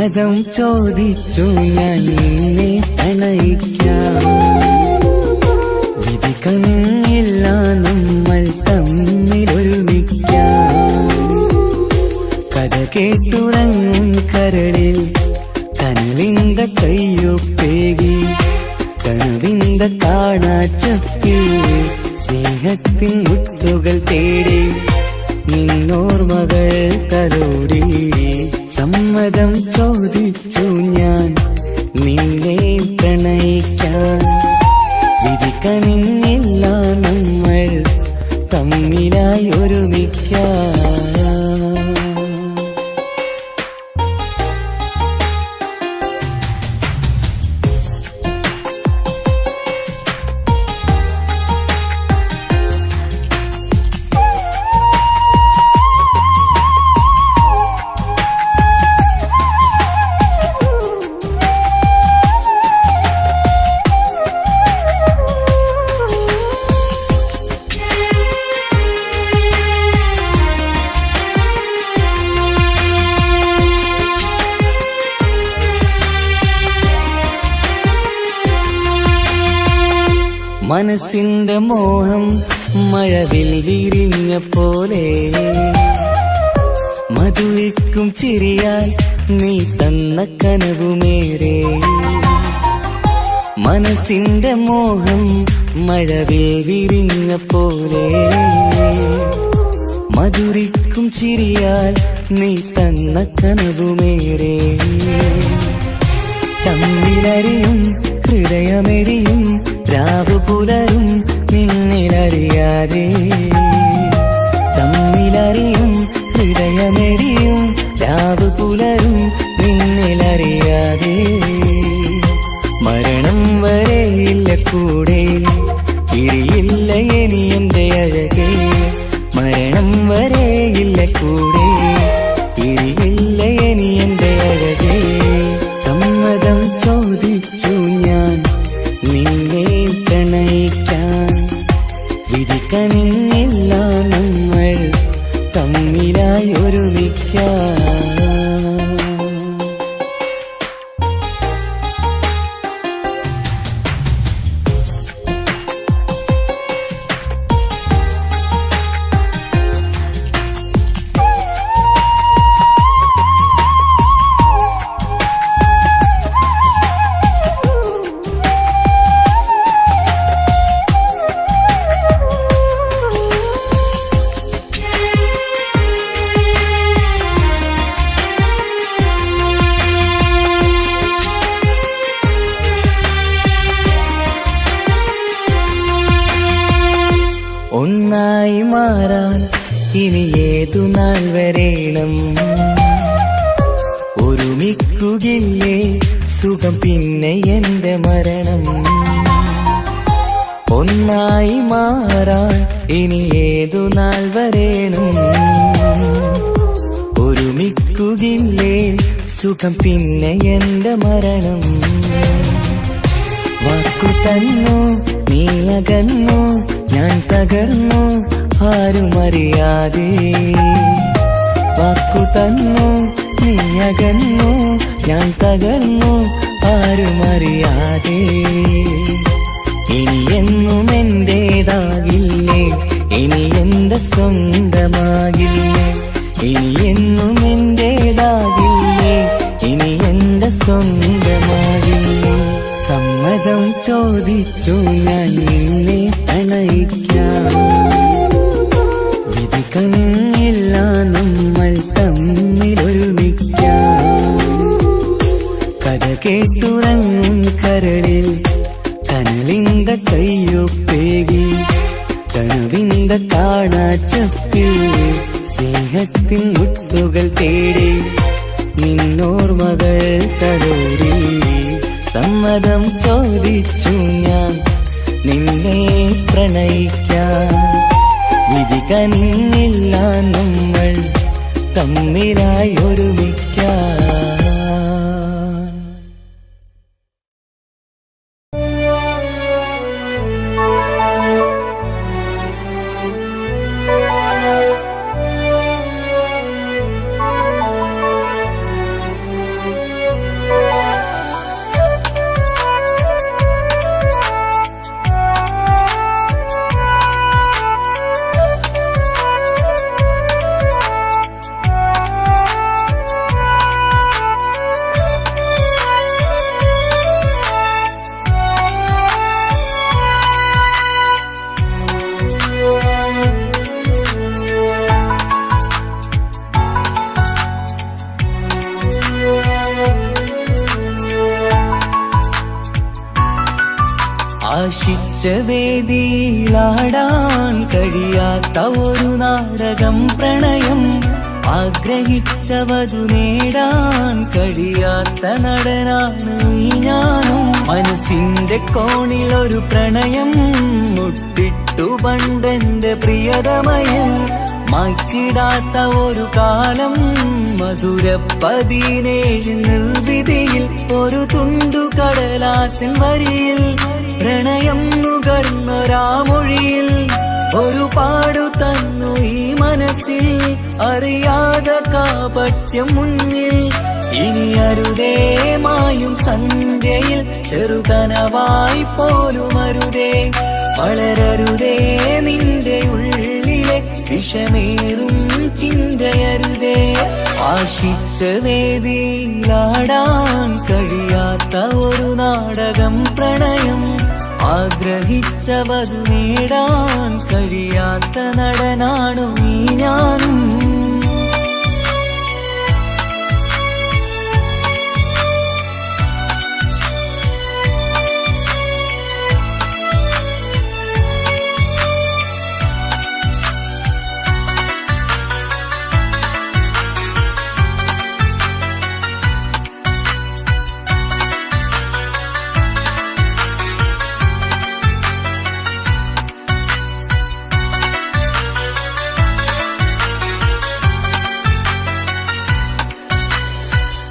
സമ്മതം ചോദിച്ചു ഞാൻ നിന്നെ പ്രണയിക്കാം. വിധി കനിഞ്ഞില്ല നമ്മൾ തമ്മിലൊരുമിക്കാം. കഥ കേട്ടുറങ്ങും കരളിൽ കനലിന്ത കയ്യൊപ്പേകി കനവിന്ത കാണാച്ചപ്പിൽ സ്നേഹത്തിൻ മുത്തുകൾ തേടി നിന്നോർമകൾ തലോടി. സമ്മതം ചോദിച്ചു ഞാൻ നിന്നെ പ്രണയിക്കാൻ. വിധി കനിഞ്ഞില്ല നമ്മൾ തമ്മിലായി ഒരുമിക്കാം. മനസ്സിന്റെ മോഹം മഴവിൽ വിരിഞ്ഞ പോലെ മധുരിക്കും ചിരിയാൽ നീ തന്ന കനവുമേറെ. മനസ്സിന്റെ മോഹം മഴവിൽ വിരിഞ്ഞ പോലെ മധുരിക്കും ചിരിയാൽ നീ തന്ന കനവുമേറെ. തമ്മിലറിയും ഹൃദയമെരിയും രാവു പുലരും നിന്നിലറിയാതെ. തമ്മിലറിയും ഹൃദയമെരിയും രാവു പുലരും നിന്നിലറിയാതെ. മരണം വരെയില്ല കൂടെ ഇരിയില്ല ഇനി എന്റെ അഴകേ. മരണം വരെയില്ല കൂടെ ഇരിയില്ല ഇനി എന്റെ അഴകേ. സമ്മതം ചോദിച്ചു ഞാൻ നിന്നെ പ്രണയിക്കാൻ. വിധി കനിഞ്ഞില്ല നമ്മൾ തമ്മിലായി ഒരുമിക്കാം. ഒന്നായി മാറാൻ ഇനി ഏതു നാൾ വരേണം. ഒരുമിക്കുകയില്ലേ സുഖം പിന്നെ എന്റെ മരണം. ഒന്നായി മാറാൻ ഇനി ഏതു നാൾ വരേണം. ഒരുമിക്കുകയില്ലേ സുഖം പിന്നെ എന്റെ മരണം. വാക്കു തന്നു നീ അകന്നു ഞാൻ തകർന്നു ആരുമറിയാതെ. വാക്കു തന്നു നീ അകന്നു ഞാൻ തകർന്നു ആരുമറിയാതെ. ഇനി എന്നും എന്റേതാകില്ലേ ഇനി എന്റെ സ്വന്തമാകില്ലേ. ഇനി എന്നും എന്റേതാകില്ലേ ഇനി എന്റെ സ്വന്തമാകില്ലേ. സമ്മതം ചോദിച്ചു ഞാൻ നിന്നെ പ്രണയിക്കാം. വിധി കനിഞ്ഞില്ല നമ്മൾ തമ്മിലൊരുമിക്കാം. കഥ കേട്ടുറങ്ങും കരളിൽ കനലിന്ത കയ്യൊപ്പേകി കനവിന്ത കാണാച്ചപ്പിൽ സ്നേഹത്തിൻ മുത്തുകൾ തേടി നിന്നോർമകൾ തലോടി. സമ്മതം ചോദിച്ചു ഞാൻ നിന്നെ പ്രണയിക്കാൻ. വിധി കനിഞ്ഞില്ല നമ്മൾ തമ്മിലായി ഒരുമിക്കാം. ആശിച്ച വേദിയിലാടാൻ കഴിയാത്ത ഒരു നാടകം പ്രണയം, ആഗ്രഹിച്ചവതു നേടാൻ കഴിയാത്ത നടനാണ് ഈ ഞാനും. മനസ്സിന്റെ കോണിൽ ഒരു പ്രണയം മുട്ടിട്ടു പണ്ടെന്റെ പ്രിയതമയിൽ, മായ്ച്ചിടാത്ത ഒരു കാലം മധുര 17 നിർവിധിയിൽ, ഒരു തുണ്ടു കടലാസിൻ വരിയിൽ പ്രണയം നുകർന്നൊരാമൊഴിയിൽ ഒരു പാടു തന്നു ഈ മനസ്സിൽ, അറിയാതെ കാപട്യം മുന്നിൽ. ഇനി അരുതേ മായും സന്ധ്യയിൽ ചെറുകനവായി പോലും അരുതേ, വളരരുതേ നിന്റെ ഉള്ളിലെ വിഷമേറും ചിന്തയരുതേ. ആശിച്ച വേദിയിലാടാൻ കഴിയാത്ത ഒരു നാടകം പ്രണയം, ആഗ്രഹിച്ചവതു നേടാൻ കഴിയാത്ത നടനാണു ഈ ഞാനും.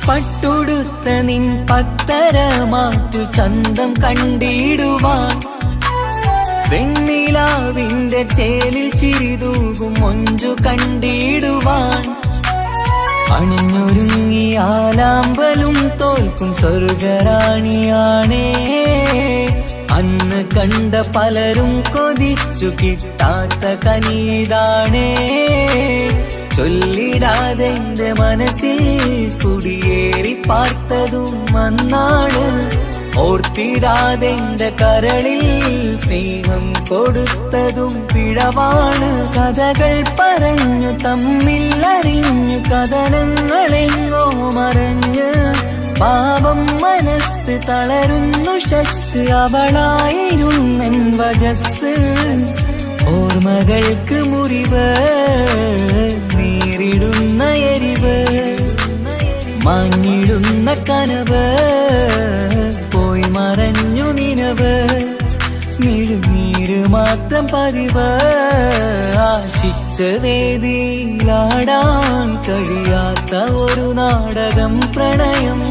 പട്ടുടുത്ത നിൻ പത്തരമാറ്റു ചന്തം കണ്ടിടുവാൻ, വെണ്ണിലാവിന്റെ ചേലിൽ ചിരിതൂകും മൊഞ്ചു കണ്ടിടുവാൻ, അണിഞ്ഞൊരുങ്ങിയാലാമ്പലും തോൽക്കും സ്വർഗറാണിയാണേ. അന്ന് കണ്ട പലരും കൊതിച്ചു കിട്ടാത്ത കനിതാണേ, ചൊല്ലിടാതെ എന്റെ മനസ്സിൽ കുടിയേറി പാർത്തതും അന്നാണ്, ഓർത്തിടാതെ എന്റെ കരളിൽ സ്നേഹം കൊടുത്തതും പിഴവാണ്. കഥകൾ പറഞ്ഞു തമ്മിൽ അറിഞ്ഞു കഥനങ്ങളെങ്ങോ മറഞ്ഞ്, പാപം മനസ്സ് തളരുന്നു ശസ്, അവളായിരുന്നെൻ വജസ്. ഓർമ്മകൾക്ക് മുറിവ് നേരിടുന്ന എരിവ്, മാഞ്ഞിടുന്ന കനവ് പോയി മറഞ്ഞു നിനവ്, മിഴുനീര് മാത്രം പതിവ്. ആശിച്ച വേദിയിലാടാൻ കഴിയാത്ത ഒരു നാടകം പ്രണയം,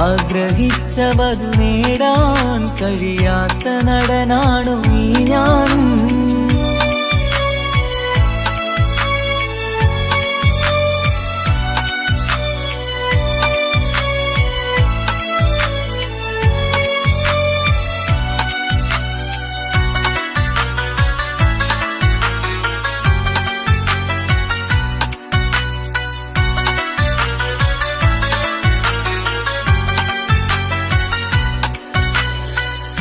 ആഗ്രഹിച്ചവതു നേടാൻ കഴിയാത്ത നടനാണു ഈ ഞാനും.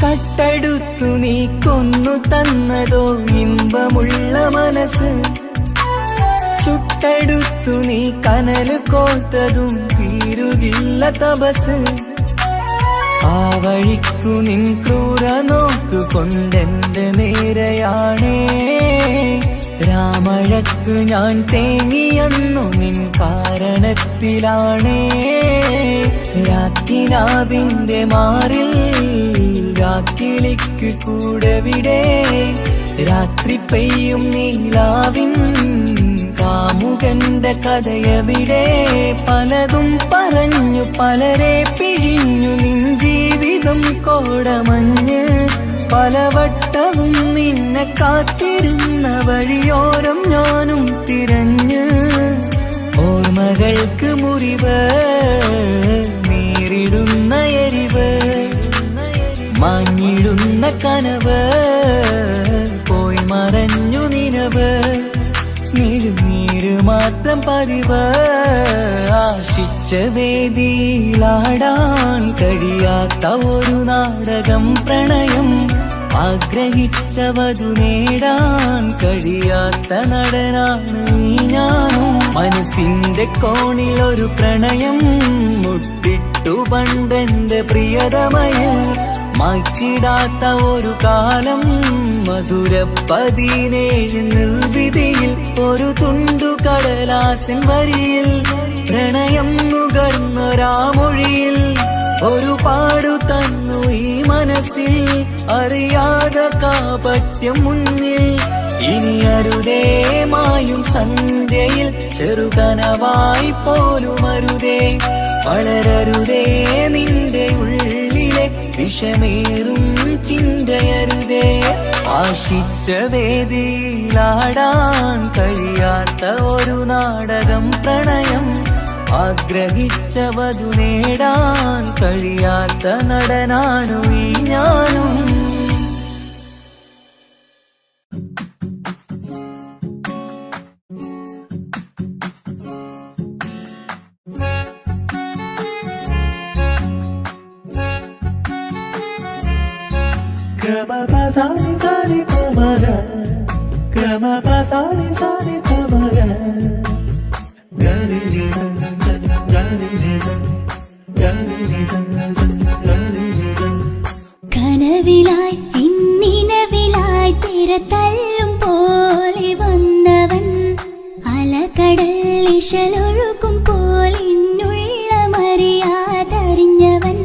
കട്ടെടുത്തു നീ കൊന്നു തന്നതോ ഇമ്പമുള്ള മനസ്സ്, ചുട്ടെടുത്തു നീ കനല് കോർത്തതും തീരുകില്ല തപസ്. ആ വഴിക്കു നിൻ ക്രൂര നോക്കുകൊണ്ടെന്റെ നേരെയാണേ, രാമഴക്കു ഞാൻ തേങ്ങിയെന്നു നിൻ കാരണത്തിലാണേ. രാത്തിനാവിന്റെ മാറിൽ രാക്കിളിക്ക് കൂടെവിടെ, രാത്രി പെയ്യും നീലാവിൻ കാമുകന്റെ കഥയവിടെ. പലതും പറഞ്ഞു പലരെ പിഴിഞ്ഞു നിൻ ജീവിതം കോടമഞ്ഞ്, പലവട്ടവും നിന്നെ കാത്തിരുന്ന വഴിയോരം ഞാനും തിരഞ്ഞ്. ഓർമ്മകൾക്ക് മുറിവ് നേരിടുന്ന എരിവ്, മാഞ്ഞിടുന്ന കനവ് പോയി മറഞ്ഞു നിനവ്, മിഴുനീര് മാത്രം പതിവ്. ആശിച്ച വേദിയിലാടാൻ കഴിയാത്ത ഒരു നാടകം പ്രണയം, ആഗ്രഹിച്ചവതു നേടാൻ കഴിയാത്ത നടനാണ് ഈ ഞാനും. മനസ്സിന്റെ കോണിൽ ഒരു പ്രണയം മുട്ടിട്ടു പണ്ടെന്റെ പ്രിയതമയിൽ, മായ്ച്ചിടാത്ത ഒരു കാലം മധുര 17 നിർവിധിയിൽ ഒരു തുണ്ടു കടലാസിൻ വരിയിൽ പ്രണയം നുകർന്നൊരാമൊഴിയിൽ ഒരു പാടു തന്നു ഈ മനസ്സിൽ അറിയാതെ കാപട്യം മുന്നിൽ ഇനി അരുതേ മായും സന്ധ്യയിൽ ചെറുകനവായി പോലും അരുതേ വളരരുതേ നിന്റെ ഉള്ളിലെ വിഷമേറും ചിന്തയരുതേ ആശിച്ച വേദിയിലാടാൻ കഴിയാത്ത ഒരു നാടകം പ്രണയം ആഗ്രഹിച്ച വധു നേടാൻ കഴിയാത്ത നടനാണു ഈ ഞാനും കനവിലായി ഇന്നിനവിലായി തിരതല്ലും പോലെ വന്നവൻ അലകടൽ ഇശലൊഴുകും പോലെ മറിയാതറിഞ്ഞവൻ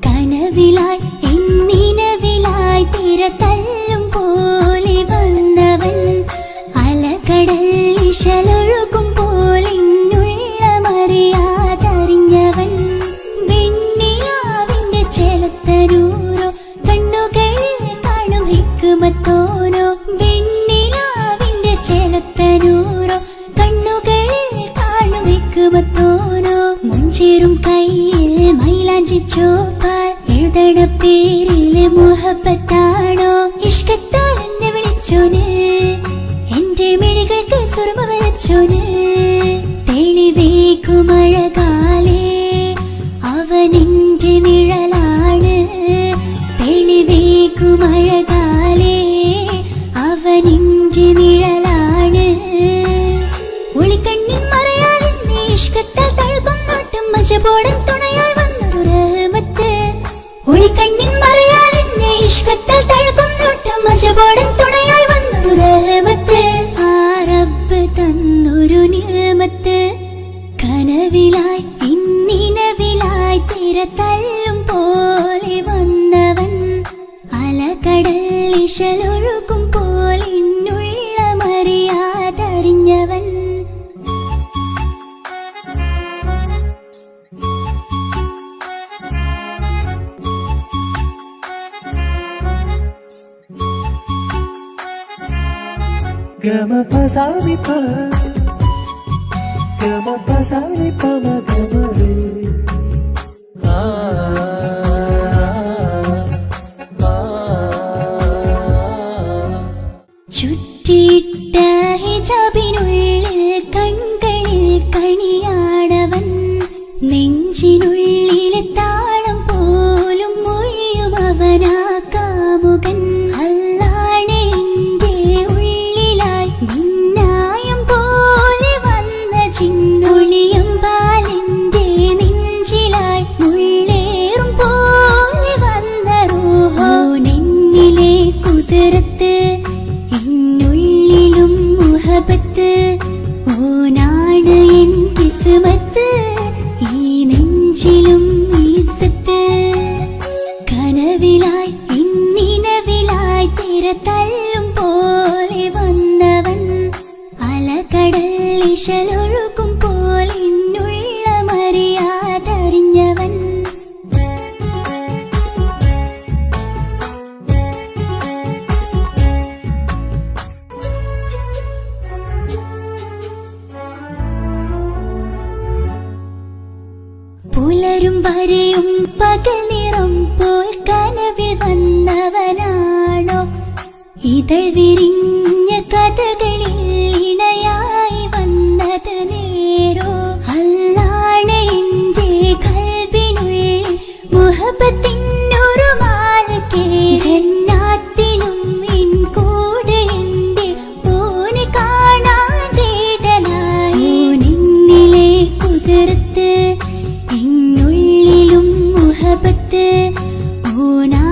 കനവിലായി ഇന്നിനവിലായി തിരതല്ലും പോലെ വന്നവൻ അലകടൽ ഇശലൊഴുകും പോലെ മറിയാതറിഞ്ഞവൻ വെണ്ണിലാവിന്റെ ചെലത്തരൂരോ കണ്ണുകളിൽ കാണും ഹിക്കുമത്തോനോ വെണ്ണിലാവിന്റെ ചെലത്തരൂരോ കണ്ണുകളിൽ കാണും ഹിക്കുമത്തോനോ മുഞ്ചേറും കയ്യിൽ മൈലാഞ്ചി ചോപ്പാൽ എഴുതണ പേരിലെ മുഹബത്താണോ ഇഷ്കത്താൽ എന്നെ വിളിച്ചോന് എന്റെ മിഴികൾക്ക് സുറുമ വരച്ചോന് തെളിവേക്കുമഴകാലേ അവനെന്റെ നിഴലാണ് തെളിവേക്കുമഴകാലേ അവനെന്റെ നിഴലാണ് ഒളിക്കണ്ണിൻ മറയാലെന്നെ ഇഷ്കത്താൽ തഴുകും നോട്ടും മജബോടൻ തുണയായി വന്നൊരു റഹ്മത്ത് ഒളിക്കണ്ണിൻ മറയാലെന്നെ ഇഷ്കത്താൽ തഴുകും നോട്ടും മജബോടൻ തുണയായി വന്നൊരു റഹ്മത്ത് ആ റബ്ബ് തന്നൊരു നിഅമത്ത് കനവിലായി ഇന്നിനവിലായി തിരതല്ലും പോലെ വന്നവൻ അലകടൽ ഇശലൊഴുകും പോലെ മറിയാതറിഞ്ഞവൻ Gama pasari pa, gama pasari pa ma gama re. ചുറ്റിയിട്ട ഹിജാബിനുള്ളിൽ കൺകളിൽ കണിയാടവൻ നെഞ്ചിനുള്ളിലെ താളം പോലും മൊഴിയും അവനാ കാമുകൻ അല്ലാണെ എന്റെ ഉള്ളിലായി മിന്നായം പോലെ വന്ന ചിന്നൊളിയും പാലിന്റെ നെഞ്ചിലായി മുള്ളേറും പോലെ വന്ന റൂഹോ നെഞ്ഞിലെ കുതിരത്ത് എന്നുള്ളിലും മുഹബത്ത് ഓനാണ് എൻ കിസ്മത്ത് ഈ നെഞ്ചിലും ഈസത്ത് കനവിലായി ഇന്നിനവിലായി തിരതല്ലും പോലെ വന്നവൻ അലകടൽ ഇശലൊഴുകും പോലെ മറിയാതറിഞ്ഞവൻ പുലരും വരെയും പകൽ നിറം പോൽ കനവിൽ വന്നവനാണോ ഇതൾ വിരിഞ്ഞ കഥകളിൽ ഇണയായി വന്നത് നേരോ അല്ലാണെ എന്റെ കൽബിനുള്ളിൽ മുഹബത്തിനൊരു മാലക്കേ ജന്നാത്തിലും എൻ കൂടെ എന്റെ ഓനെ കാണാൻ തേടലായി നിന്നിലെ കുതിർത്ത് എന്നുള്ളിലും മുഹബത്ത് ഓനാ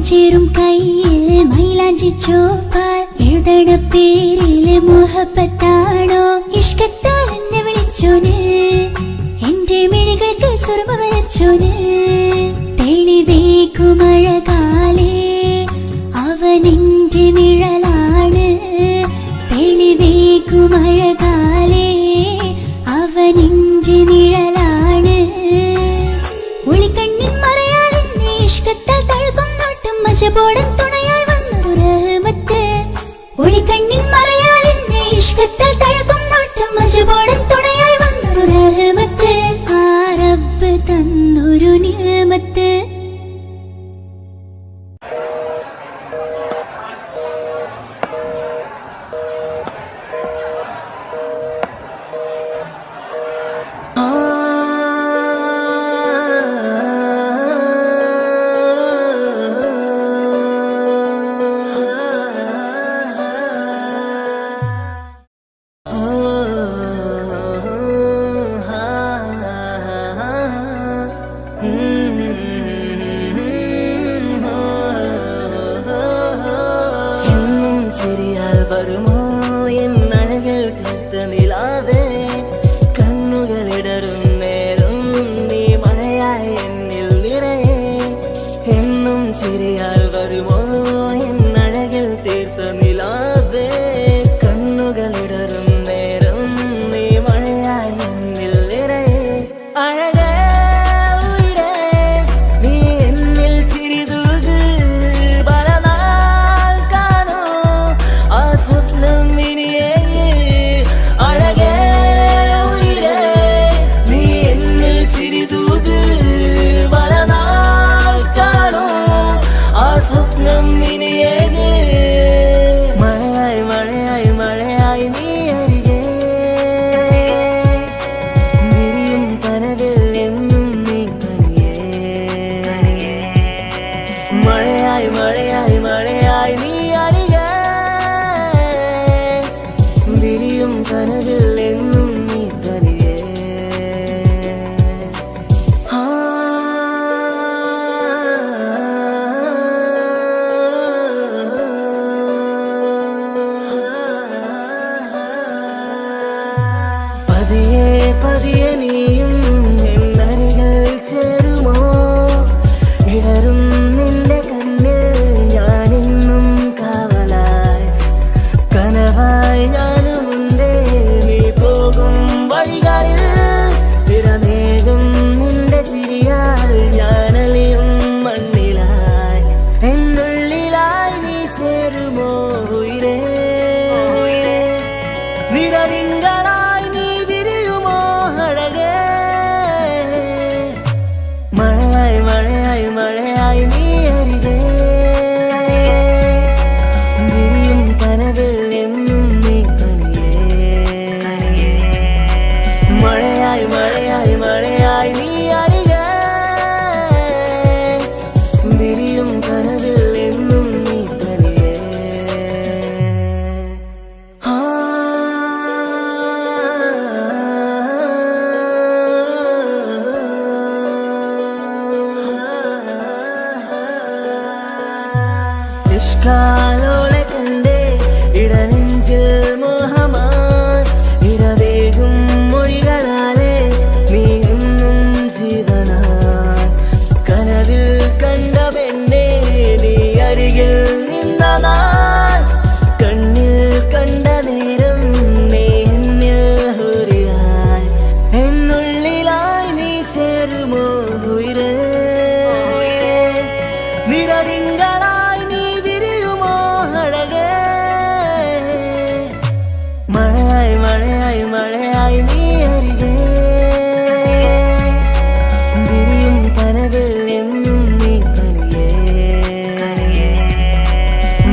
ചേരും കയ്യിൽ മൈലാഞ്ചി ചോപ്പാൽ എഴുതണ പേരില് മുഹബത്താണോ ഇഷ്കത്താൽ എന്നെ വിളിച്ചോന് എന്റെ മിഴികൾക്ക് സുറുമ വരച്ചോന് തെളിവേക്കുമഴകാലേ അവനെന്റെ നിഴലാണ് തെളിവേക്കുമഴകാലേ അവനെന്റെ നിഴലാണ് ഒളിക്കണ്ണിൻ മറയാൽ എന്നെ ഇഷ്കത്താൽ തഴുകും നോട്ടും മജബോടൻ തുണയായി വന്നൊരു റഹ്മത്ത് ഒളിക്കണ്ണിൻ മറയാൽ എന്നെ ഇഷ്കത്താൽ തഴുകും നോട്ടും മജബോടൻ തുണയായി വന്നൊരു റഹ്മത്ത് ആ റബ്ബ് തന്നൊരു നിഅമത്ത് കാലോളെ കണ്ടേ ഇടനെഞ്ചിൽ മോഹമായി ഇരവേകും മൊഴികളാലെ നീ എന്നും ജീവനായി കനവിൽ കണ്ട പെണ്ണേ നീ അരികിൽ നിന്ന നാൾ കണ്ണിൽ കണ്ട നേരം നീ എന്നിൽ ഹുരിയായി എന്നുള്ളിലായി നീ ചേരുമോ ഉയരേ നിരതിങ്കളായി നീ വിരിയുമോ അഴകേ മഴയായി മഴയായി മഴയായി നീ അരികെ വിരിയും കനവിൽ എന്നും നീ തനിയേ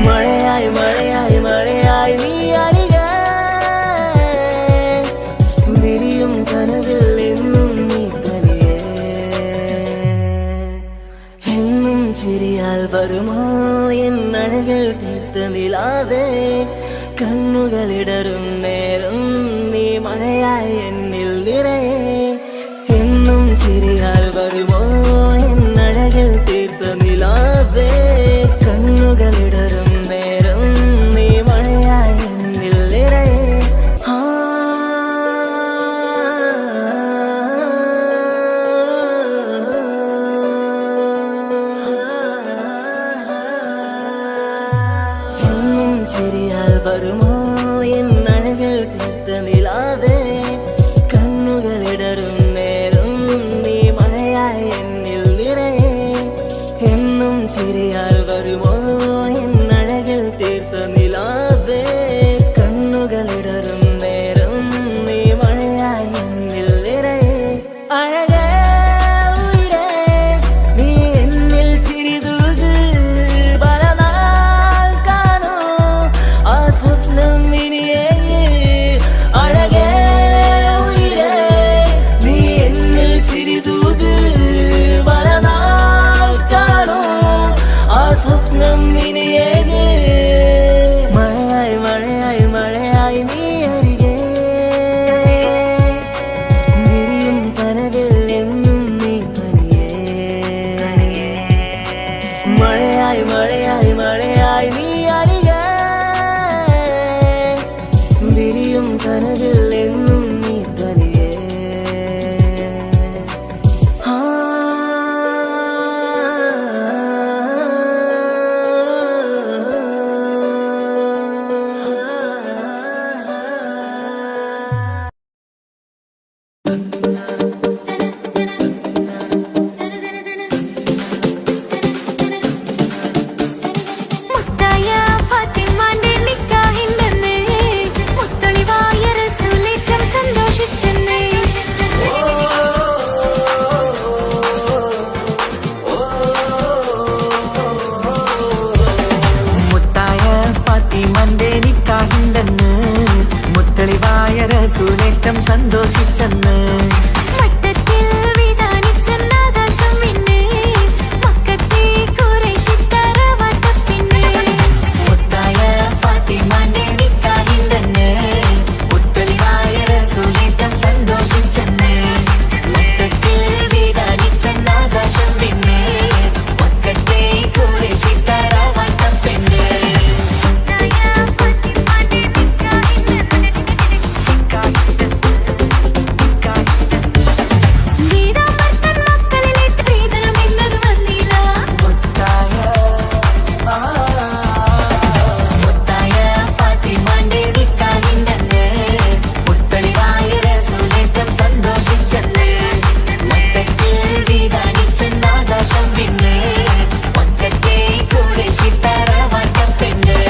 മഴയായി മഴയായി മഴയായി നീ അരികെ വിരിയും കനവിൽ എന്നും നീ തനിയേ എന്നും ചിരിയാൽ വരുമോ എന്നഴകൾ തീർത്ത നിലാവേ കണ്ണുകളിടറും നേരം നീ മഴയായി എന്നിൽ നിറയെ എന്നും ചിരിയാൽ വരുമോ എന്നഴകൾ തീർത്ത നിലാവേ ചിരിയാൽ വരുമോ എന്നഴകൾ തീർത്ത നിലാതെ കണ്ണുകളിടറും നേരം നീ മഴയായി എന്നിൽ നിറയെ എന്നും ചിരിയാൽ വരുമോ എന്നഴകൾ തീർത്ത നിലാതെ കണ്ണുകളിടറും നേരം നീ മഴയായി എന്നിൽ നിറയെ അഴകേ ഉയിരേ നീ എന്നിൽ ചിരിതൂക് പലനാൾ കാണൂ ആ സ്വപ്നം ഇനിയേ അഴകേ ഉയിരേ നീ എന്നിൽ ചിരിതൂക് പലനാൾ കാണൂ ആ സ്വപ്നം ഇനിയേ മഴയായി മഴയായി മഴയായി നീ അരികെ വിരിയും കനവിൽ എന്നും നീ തനിയേ മഴയായി മഴയായി മഴയായി നീ അരികെ വിരിയും കനവിൽ എന്നും നീ തനിയേ മുത്തായ ഫാത്തിമാന്റെ നിക്കാഹിന്റന്ന് മുത്തളിവായ റസൂലേറ്റം സന്തോഷിച്ചെന്ന് മുത്തായ ഫാത്തിമന്റെ നിക്കാഹിന്റെന്ന് മുത്തളിവായ റസൂലേറ്റം സന്തോഷിച്ചെന്ന് മട്ടത്തിൽ വിധാനിച്ചെന്നാകാശം പിന്നെ മക്കത്തെ ഖുറൈശിക്കാര വട്ടപ്പിന്നെ മുത്തായ ഫാത്തിമന്റെ നിക്കാഹിന്റെന്ന് മുത്തളിവായ റസൂലേറ്റം സന്തോഷിച്ചെന്ന് മട്ടത്തിൽ വിധാനിച്ചെന്നാകാശം പിന്നെ മക്കത്തെ ഖുറൈശിക്കാര വട്ടപ്പിന്നെ ഗീതാമർത്തൻ മക്കളിലേറ്റ് വേദനം എന്നത് വന്നില്ല മുത്തായ ഫാത്തിമന്റെ നിക്കാഹിന്റെന്ന് മുത്തളിവായ റസൂലേറ്റം സന്തോഷിച്ചെന്ന് മട്ടത്തിൽ വിധാനിച്ചെന്നാകാശം പിന്നെ മക്കത്തെ ഖുറൈശിക്കാര വട്ടപ്പിന്നെ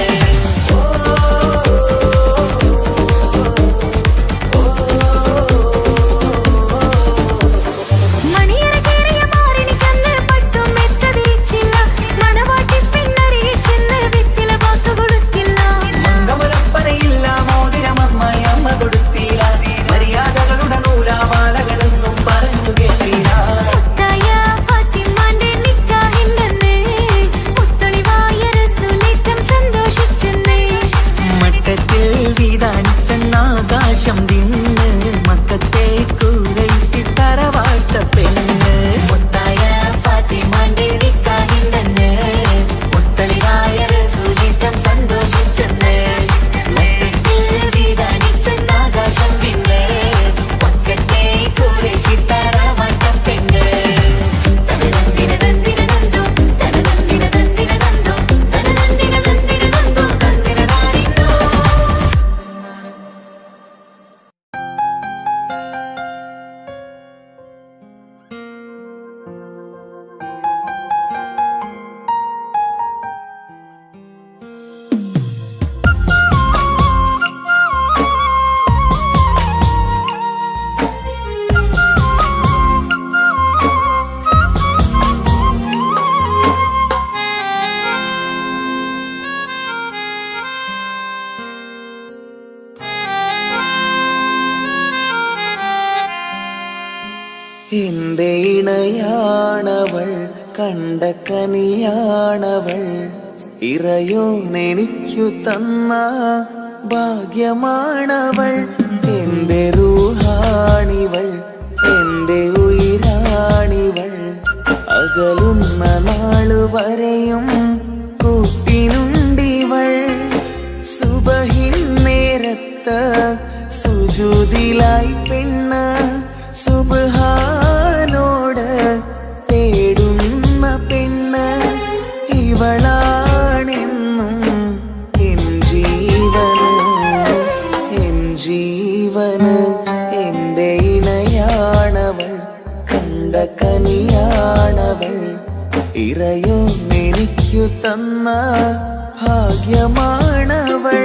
മണിയറ കേറിയ മാറിനിക്കന്ന് പട്ടും മെത്ത വിരിച്ചില്ല മണവാട്ടി പിന്നറിയെ ചെന്ന് വെറ്റില വാക്ക് കൊടുത്തില്ല മംഗമലപ്പനയില്ല മോതിരമമ്മയമ്മ കൊടുത്തീല മര്യാദകളുടെ നൂലാമാലകളൊന്നും പറഞ്ഞു കേട്ടീല മുത്തായ ഫാത്തിമാന്റെ നിക്കാഹിന്റന്ന് മുത്തളിവായ റസൂലേറ്റം സന്തോഷിച്ചെന്ന് മട്ടത്തിൽ വിധാനിച്ചെന്നാകാശം തിന്ന് മക്കത്തെ ഖുറൈശിക്കാര വാട്ടപ്പെണ്ണ് മുത്തായ ഫാത്തിമന്റെ നിക്കാഹിന്റെന്ന് മുത്തളിവായ റസൂലേറ്റം സന്തോഷിച്ചെന്ന് മട്ടത്തിൽ വിധാനിച്ചെന്നാകാശം പിന്നെ മക്കത്തെ ഖുറൈശിക്കാര വാട്ടപ്പെണ്ണ് തനതന്തിന തന്തിന തന്തോ തനതന്തിന തന്തിന തന്തോ തനതന്തിന തന്തിന തന്തോ തന്തിന താരിന്തോ എന്റെ ഇണയാണവൾ കണ്ട കനിയാണവൾ ഇറയോനെനിക്കു തന്ന ഭാഗ്യമാണവൾ എന്റെ റൂഹാണിവൾ എന്റെ ഉയിരാണിവൾ അകലുന്ന നാളുവരെയും കൂട്ടിനുണ്ടിവൾ സുബഹിൻ നേരത്ത് സുജൂദിലായി പെണ്ണ് സുബ്ഹാനോട് തേടുന്ന പെണ്ണ് ഇവളാണെന്നും എൻ ഇറയോ എനിക്കു തന്ന ഭാഗ്യമാണവൾ.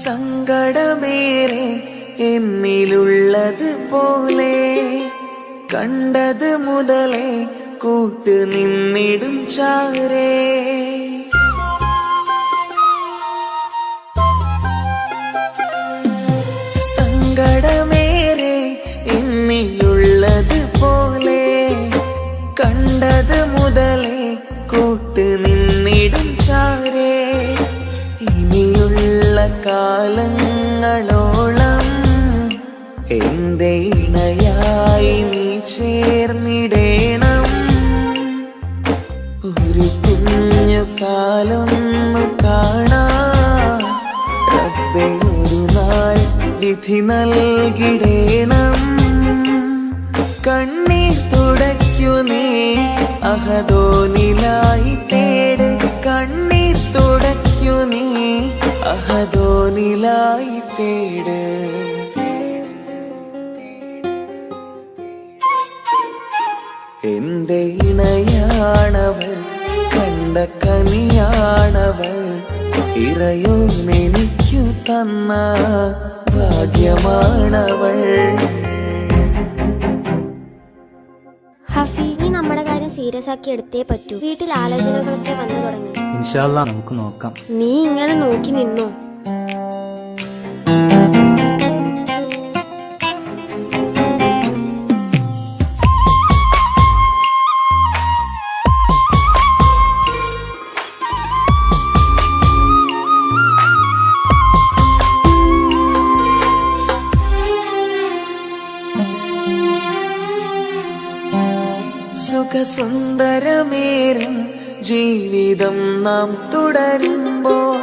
സങ്കടമേറെ എന്നിലുള്ളത് പോലെ കണ്ടത് മുതലേ കൂട്ട് നിന്നിടും ചാരേ. സങ്കടമേറെ എന്നിലുള്ളത് പോലെ കണ്ടത് മുതലേ കൂട്ട് നിന്നിടും ചാരേ. ഇനിയുള്ള കാലങ്ങളോളം എന്റെ ഇണയായി നീ ചേർന്നിടേണം. ഒരു കുഞ്ഞു കാലൊന്നു കാണാൻ റബ്ബേ ഒരു നാൾ വിധി നൽകിടേണം. കണ്ണീർ തുടയ്ക്കു നീ അഹദോനിലായി തേട്. കണ്ണീർ തുടയ്ക്കു നീ അഹദോനിലായി തേട്. എന്റെ ഇണയാണവൾ, കണ്ട കനിയാണവൾ, ഇറയോനെനിക്കു തന്ന ഭാഗ്യമാണവൾ. ഹഫി, നീ നമ്മുടെ കാര്യം സീരിയസ് ആക്കി എടുത്തേ പറ്റൂ. വീട്ടിൽ ആലോചനകളൊക്കെ വന്നു തുടങ്ങി. ഇൻഷാ അല്ലാ നമുക്ക് നോക്കാം. നീ ഇങ്ങനെ നോക്കി നിന്നോ? സുഖസുന്ദരമേറും ജീവിതം നാം തുടരുമ്പോൾ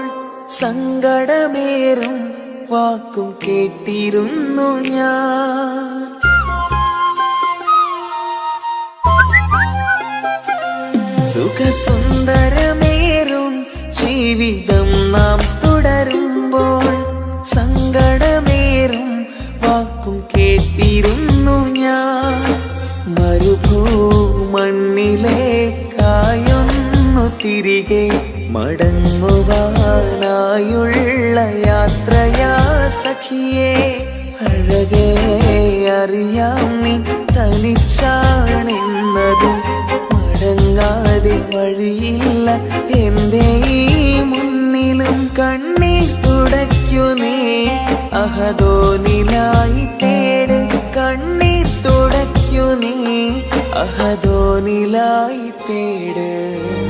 സങ്കടമേറും വാക്കും കേട്ടിരുന്നു ഞാൻ. സുഖസുന്ദരമേറും ജീവിതം നാം തുടരുമ്പോൾ സങ്കടമേറും വാക്കും കേട്ടിരുന്നു ഞാൻ. മരുഭൂമണ്ണിലേക്കായൊന്നു തിരികെ മടങ്ങുവാനായുള്ള യാത്രയാ സഖിയേ. അഴകേ അറിയാം നീ തനിച്ചാണെന്നതും മടങ്ങാതെ വഴിയില്ല എന്റെ ഈ മുന്നിലും. കണ്ണീർ തുടയ്ക്കു നീ അഹദോനിലായി തേട്. കണ്ണീർ തുടയ്ക്കു നീ അഹദോനിലായി തേട്.